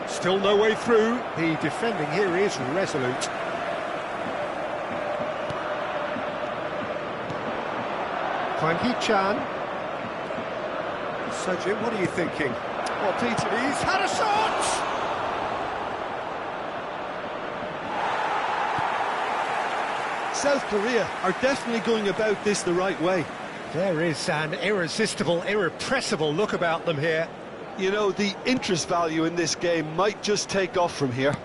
Still no way through. The defending here is resolute. Hwang Hee-chan. So, Jim, what are you thinking? Well, Peter, He's had a shot! South Korea are definitely going about this the right way. There is an irresistible, irrepressible look about them here. You know, the interest value in this game might just take off from here.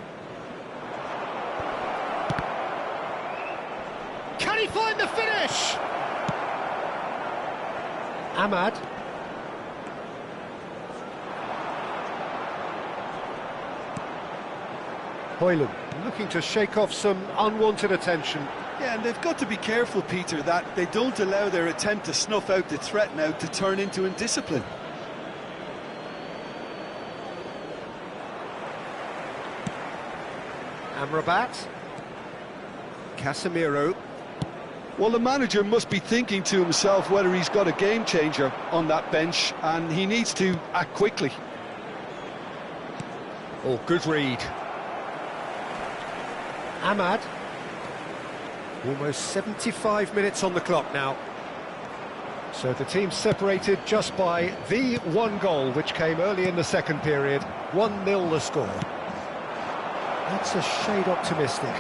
Can he find the finish? Ahmad. Højlund looking to shake off some unwanted attention. yeah, and they've got to be careful, Peter, that they don't allow their attempt to snuff out the threat now to turn into indiscipline. Amrabat. Casemiro. Well, the manager must be thinking to himself whether he's got a game changer on that bench, and he needs to act quickly. Oh, good read. Ahmad. Almost 75 minutes on the clock now. So the team's separated just by the one goal, which came early in the second period. 1-0 the score. That's a shade optimistic.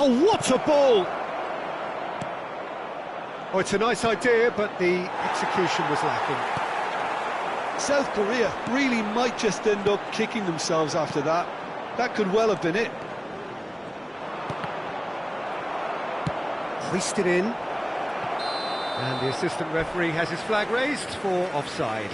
Oh, what a ball! Oh, it's a nice idea, but the execution was lacking. South Korea really might just end up kicking themselves after that. That could well have been it. Hoisted in. And the assistant referee has his flag raised for offside.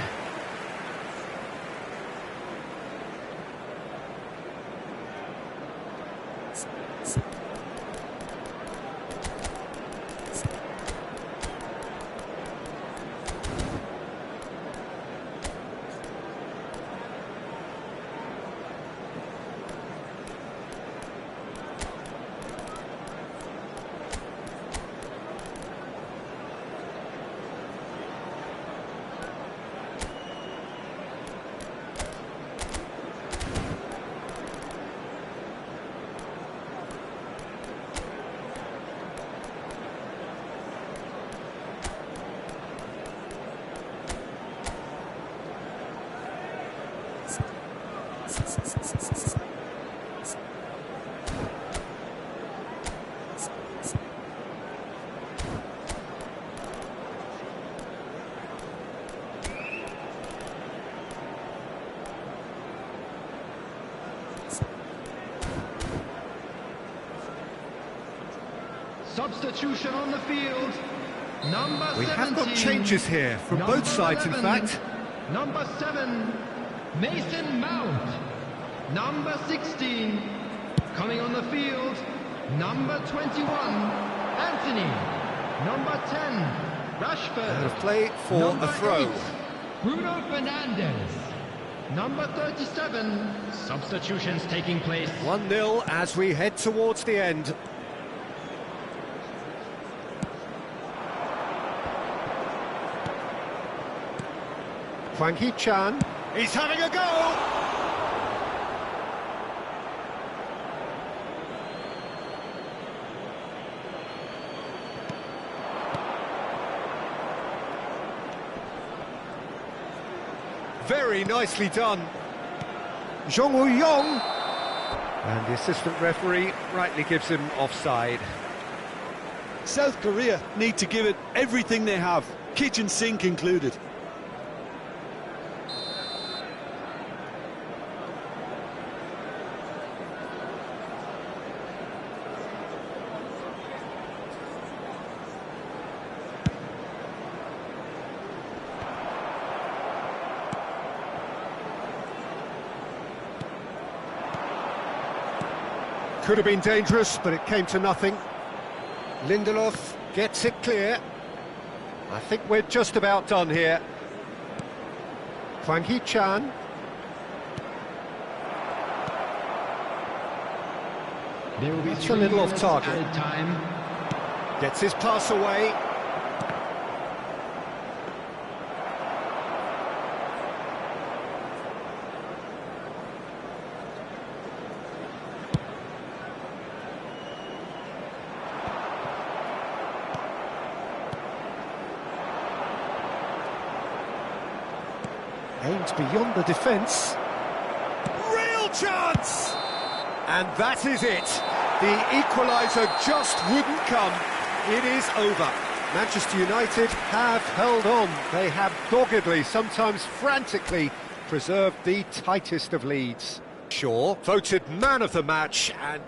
Substitution on the field. Number 17. We have got changes here from both sides, 11, in fact. Number 7, Mason Mount. Number 16, coming on the field. Number 21, Anthony. Number 10, Rashford. Out of play for Number a throw. 8, Bruno Fernandes. Number 37, substitutions taking place. 1-0 as we head towards the end. Hwang Hee-chan. He's having a go! Very nicely done. Jong Woo-yong. And the assistant referee rightly gives him offside. South Korea need to give it everything they have, kitchen sink included. Could have been dangerous, but it came to nothing. Lindelof gets it clear. I think we're just about done here. Hwang Hee-chan. There will be It's a little off 3 minutes target. added time. Gets his pass away. Aimed beyond the defence. Real chance! And that is it. The equaliser just wouldn't come. It is over. Manchester United have held on. They have doggedly, sometimes frantically, preserved the tightest of leads. Shaw, voted man of the match, and...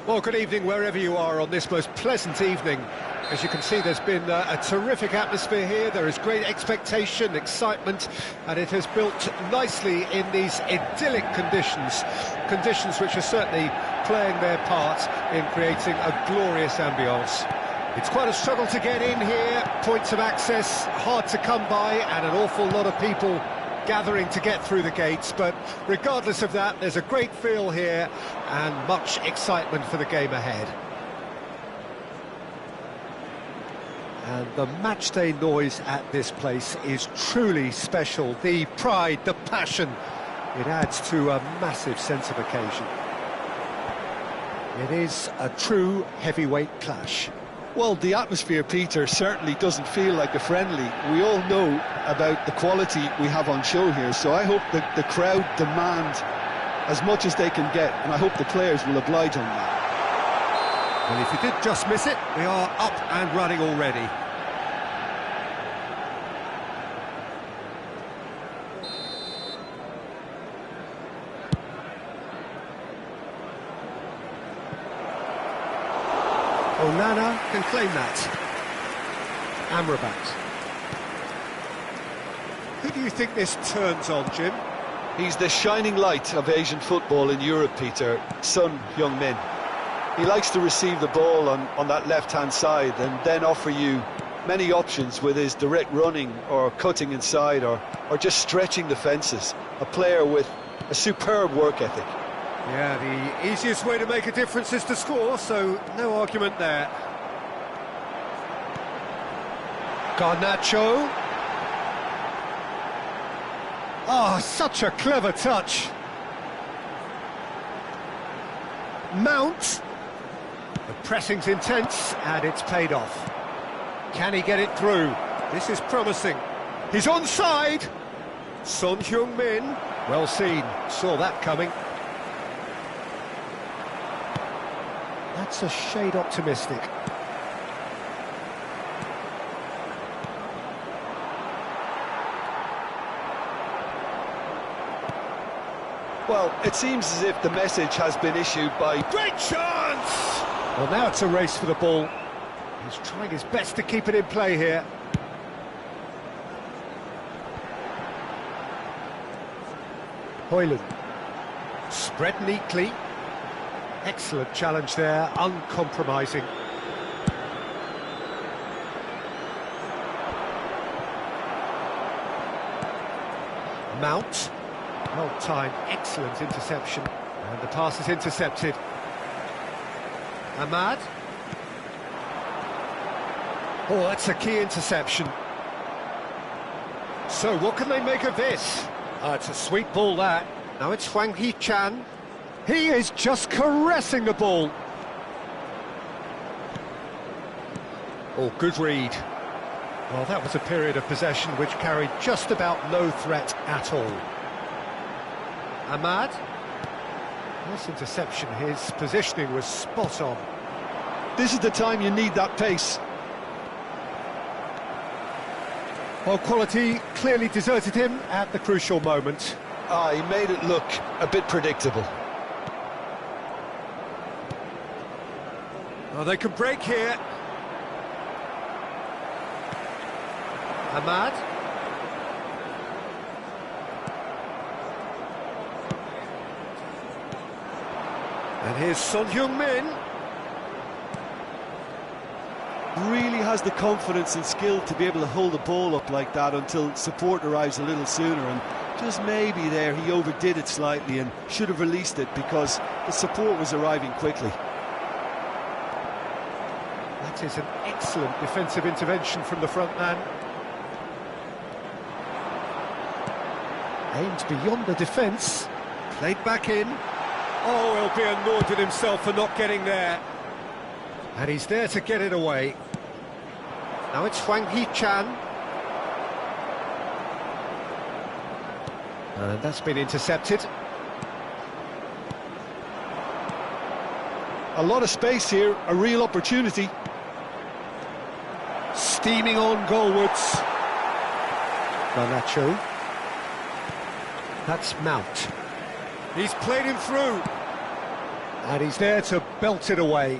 Well, good evening wherever you are on this most pleasant evening. As you can see, there's been a terrific atmosphere here. There is great expectation, excitement, and it has built nicely in these idyllic conditions. Conditions which are certainly playing their part in creating a glorious ambience. It's quite a struggle to get in here. Points of access hard to come by, and an awful lot of people gathering to get through the gates, but regardless of that, there's a great feel here and much excitement for the game ahead. And the matchday noise at this place is truly special. The pride, the passion, it adds to a massive sense of occasion. It is a true heavyweight clash. Well, the atmosphere, Peter, certainly doesn't feel like a friendly. We all know about the quality we have on show here, so I hope that the crowd demand as much as they can get, and I hope the players will oblige on that. Well, if you did just miss it, we are up and running already. Onana can claim that. Amrabat. Who do you think this turns on, Jim? He's the shining light of Asian football in Europe, Peter. Son Heung-min. He likes to receive the ball on that left-hand side and then offer you many options with his direct running or cutting inside or just stretching the fences. A player with a superb work ethic. Yeah, the easiest way to make a difference is to score, so no argument there. Garnacho. Oh, such a clever touch. Mount. The pressing's intense, and it's paid off. Can he get it through? This is promising. He's onside. Son Heung-min. Well seen, saw that coming. That's a shade optimistic. Well, it seems as if the message has been issued by... Great chance! Well, now it's a race for the ball. He's trying his best to keep it in play here. Højlund. Spread neatly. Excellent challenge there, uncompromising. Mount. Well-timed, excellent interception. And the pass is intercepted. Ahmad. Oh, that's a key interception. So, what can they make of this? It's a sweet ball, that. Now it's Hwang Hee-chan. He is just caressing the ball. Oh, good read. Well, that was a period of possession which carried just about no threat at all. Ahmad. Nice interception, his positioning was spot on. This is the time you need that pace. Well, quality clearly deserted him at the crucial moment. He made it look a bit predictable. Oh, they can break here. Ahmad. And here's Son Heung-min. Really has the confidence and skill to be able to hold the ball up like that until support arrives a little sooner, and just maybe there he overdid it slightly and should have released it because the support was arriving quickly. That is an excellent defensive intervention from the front man. Aimed beyond the defence, played back in. Oh, he'll be annoyed with himself for not getting there. And he's there to get it away. Now it's Hwang Hee-chan. And that's been intercepted. A lot of space here, a real opportunity. Steaming on goalwards. Garnacho. That's Mount. He's played him through. And he's there to belt it away.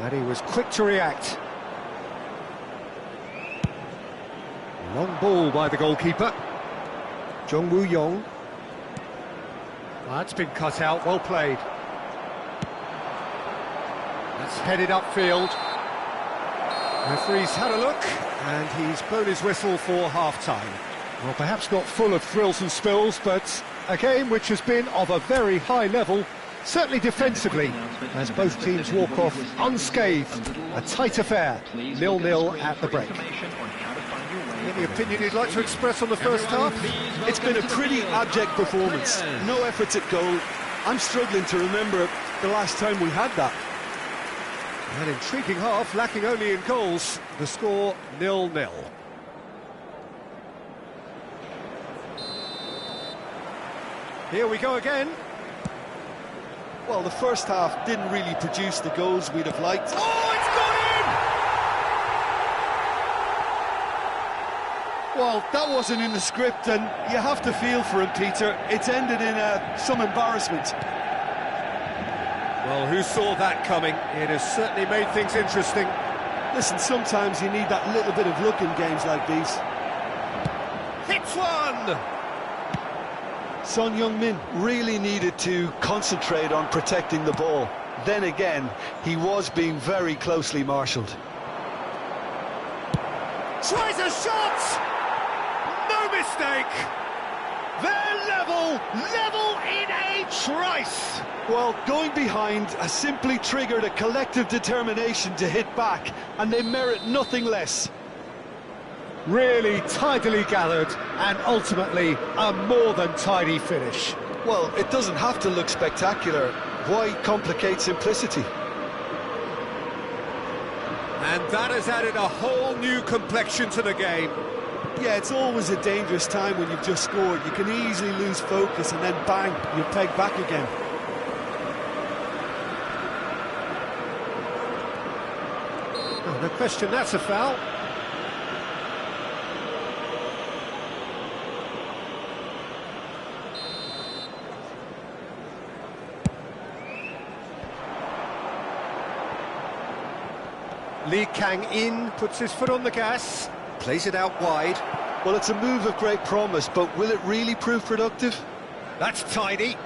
And he was quick to react. Long ball by the goalkeeper. Jung Woo-yong. That's been cut out, well played. That's headed upfield. Referee's had a look, and he's blown his whistle for half-time. Well, perhaps not full of thrills and spills, but a game which has been of a very high level, certainly defensively, as both teams walk off unscathed. A tight affair, 0-0 at the break. Any opinion you'd like to express on the first half? It's been a pretty abject performance. No efforts at goal. I'm struggling to remember the last time we had that. An intriguing half, lacking only in goals. The score 0-0. Here we go again. Well, the first half didn't really produce the goals we'd have liked. Oh, it's gone in! Well, that wasn't in the script, and you have to feel for him, Peter. It's ended in some embarrassment. Well, who saw that coming? It has certainly made things interesting. Listen, sometimes you need that little bit of luck in games like these. Hits one! Son Heung-min really needed to concentrate on protecting the ball. Then again, he was being very closely marshalled. Tries a shot! No mistake! They're level in a trice! Well, going behind has simply triggered a collective determination to hit back, and they merit nothing less. Really tidily gathered, and ultimately a more than tidy finish. Well, it doesn't have to look spectacular. Why complicate simplicity? And that has added a whole new complexion to the game. Yeah, it's always a dangerous time when you've just scored. You can easily lose focus and then bang, you're pegged back again. Oh, no question, that's a foul. Lee Kang-in puts his foot on the gas, plays it out wide. Well, it's a move of great promise, but will it really prove productive? That's tidy.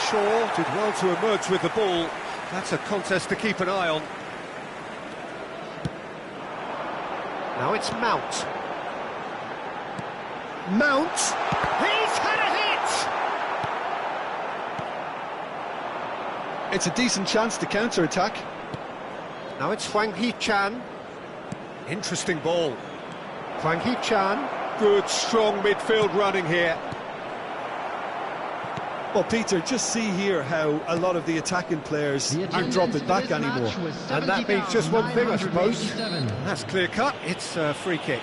Shaw did well to emerge with the ball. That's a contest to keep an eye on. Now it's Mount. Mount! He's had a hit! It's a decent chance to counter-attack. Now it's Hwang Hee-chan. Interesting ball. Hwang Hee-chan. Good, strong midfield running here. Well, Peter, just see here how a lot of the attacking players aren't dropping back anymore. And that means just one thing, I suppose. That's clear cut. It's a free kick.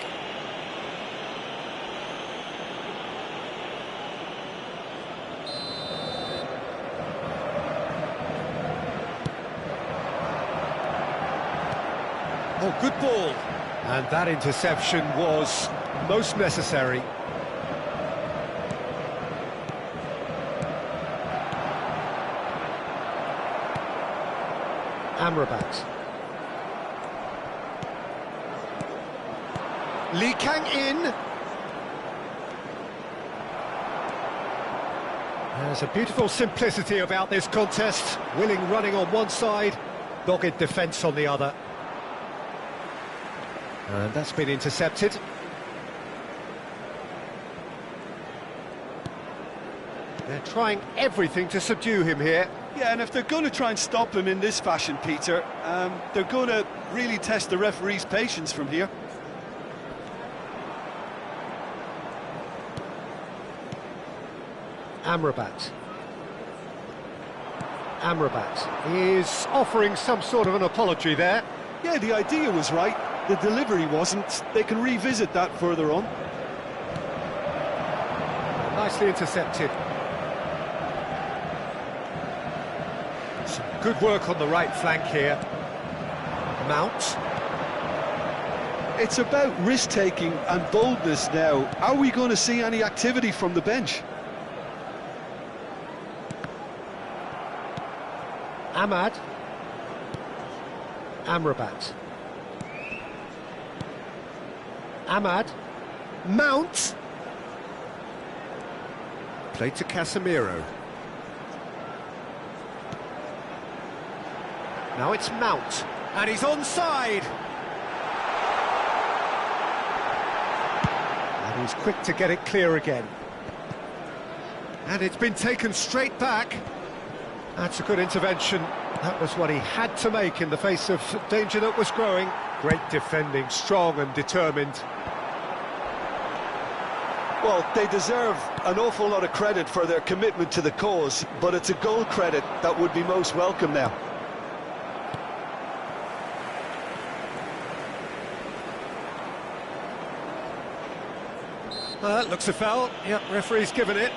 Oh, good ball. And that interception was most necessary. Amrabat. Lee Kang in. There's a beautiful simplicity about this contest. Willing running on one side, dogged defence on the other. And that's been intercepted. They're trying everything to subdue him here. Yeah, and if they're going to try and stop him in this fashion, Peter, they're going to really test the referee's patience from here. Amrabat. Amrabat is offering some sort of an apology there. Yeah, the idea was right, the delivery wasn't. They can revisit that further on. Nicely intercepted. Some good work on the right flank here. Mount. It's about risk-taking and boldness now. Are we going to see any activity from the bench? Ahmad. Amrabat. Ahmad. Mount. Played to Casemiro. Now it's Mount. And he's onside. And he's quick to get it clear again. And it's been taken straight back. That's a good intervention. That was what he had to make in the face of danger that was growing. Great defending, strong and determined. Well, they deserve an awful lot of credit for their commitment to the cause, but it's a goal credit that would be most welcome now. That looks a foul. Yep, referee's given it.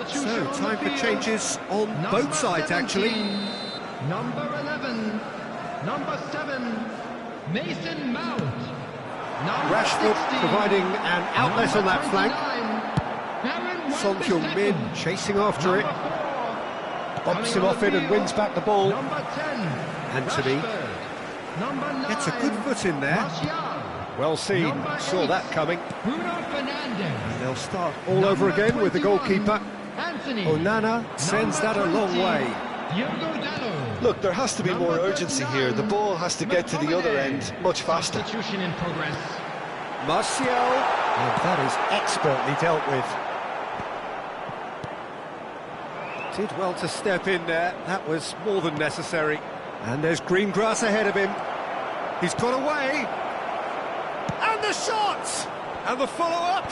So, time for changes on both sides, actually. Number 11, number 7, Mason Mount. Rashford 16, providing an outlet on that flank. Son Heung-min Wan-Bissaka. chasing after it. Number 4, Bumps him off it and wins back the ball. Number 10, Anthony Rashford. Number 9, gets a good foot in there. Martial. Well seen, Number saw 8, that coming. Bruno Fernandes. They'll start all over again with the 21, goalkeeper. Anthony. Onana sends that a long way. Diogo Dalot. Look, there has to be more urgency here. The ball has to get to the other end much faster. Substitution in progress. Martial, and that is expertly dealt with. Did well to step in there, that was more than necessary. And there's green grass ahead of him. He's got away. And the shot! And the follow-up.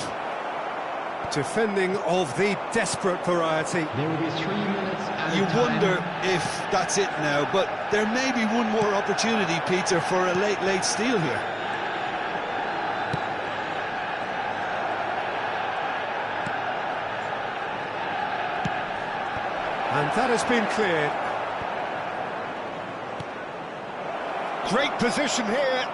Defending of the desperate variety. There will be 3 minutes at You a time. wonder if that's it now, but there may be one more opportunity, Peter, for a late steal here. And that has been cleared. Great position here.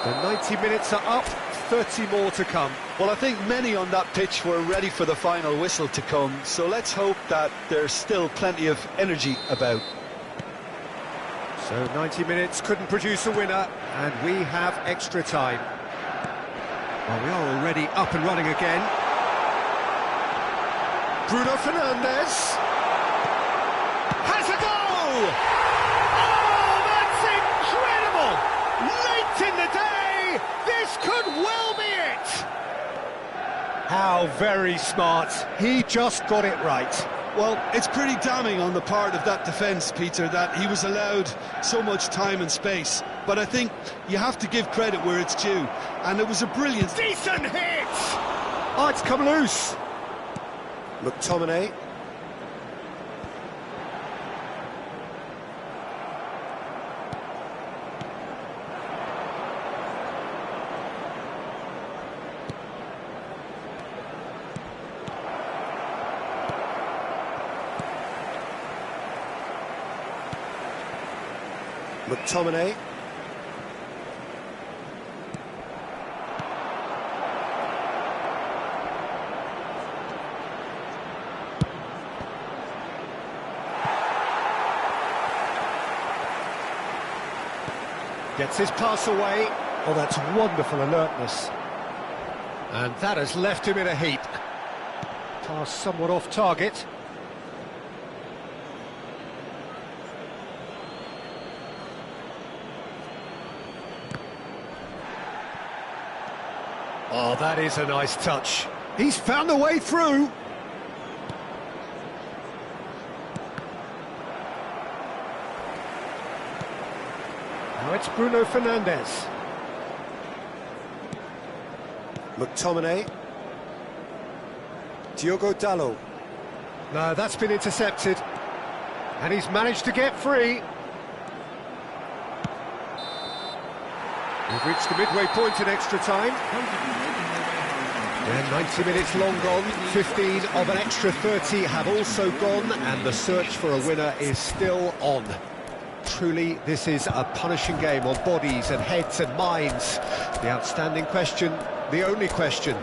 The 90 minutes are up, 30 more to come. Well, I think many on that pitch were ready for the final whistle to come, so let's hope that there's still plenty of energy about. So 90 minutes couldn't produce a winner, and we have extra time. Well, we are already up and running again. Bruno Fernandes has a goal! Oh, that's incredible! Late in the day, this could well be it! How very smart. He just got it right. Well, it's pretty damning on the part of that defence, Peter, that he was allowed so much time and space. But I think you have to give credit where it's due. And it was a brilliant... Decent hit! Oh, it's come loose. McTominay. McTominay. Gets his pass away. Oh, that's wonderful alertness. And that has left him in a heap. Pass somewhat off target. Oh, that is a nice touch. He's found a way through. Now it's Bruno Fernandes. McTominay. Diogo Dalot. No, that's been intercepted. And he's managed to get free. We've reached the midway point in extra time. And 90 minutes long gone, 15 of an extra 30 have also gone, and the search for a winner is still on. Truly, this is a punishing game on bodies and heads and minds. The outstanding question, the only question,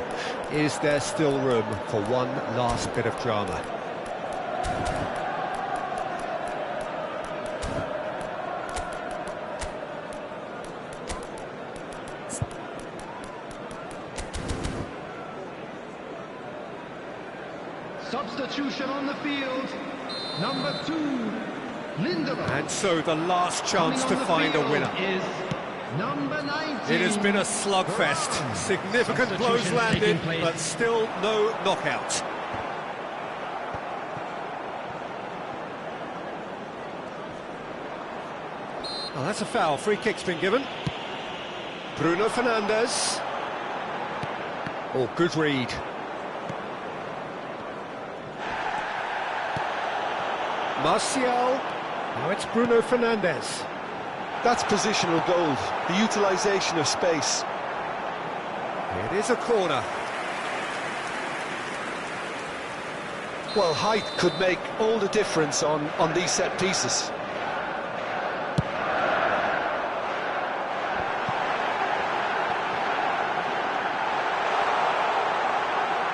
is there still room for one last bit of drama? Substitution on the field, number 2, Lindelof. And so the last chance to find a winner. Is number 19. It has been a slugfest. Significant blows landed, but still no knockout. Oh, that's a foul. Free kick's been given. Bruno Fernandes. Oh, good read. Martial. Now it's Bruno Fernandes. That's positional gold, the utilisation of space. It is a corner. Well, height could make all the difference on these set pieces.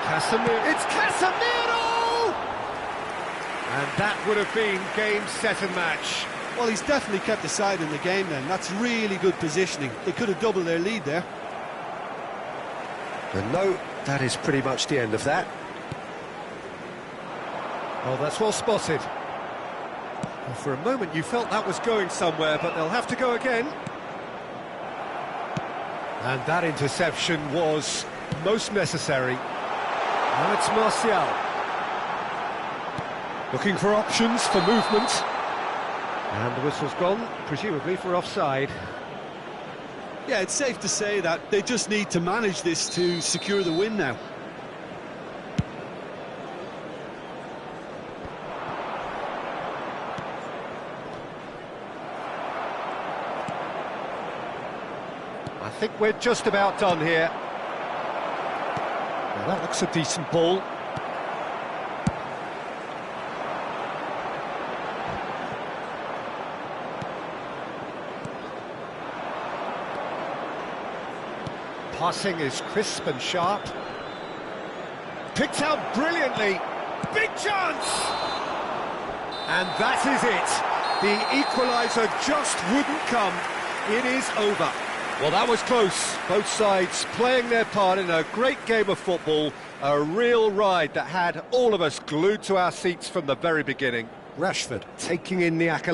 Casemiro. It's Casemiro! And that would have been game, set and match. Well, he's definitely kept the side in the game then. That's really good positioning. They could have doubled their lead there. And no, that is pretty much the end of that. Oh, that's well spotted. Well, for a moment you felt that was going somewhere, but they'll have to go again. And that interception was most necessary. Now it's Martial. Looking for options for movement. And the whistle's gone, presumably for offside. Yeah, it's safe to say that they just need to manage this to secure the win now. I think we're just about done here. Well, that looks a decent ball. Passing is crisp and sharp. Picked out brilliantly. Big chance! And that is it. The equaliser just wouldn't come. It is over. Well, that was close. Both sides playing their part in a great game of football. A real ride that had all of us glued to our seats from the very beginning. Rashford taking in the accolades.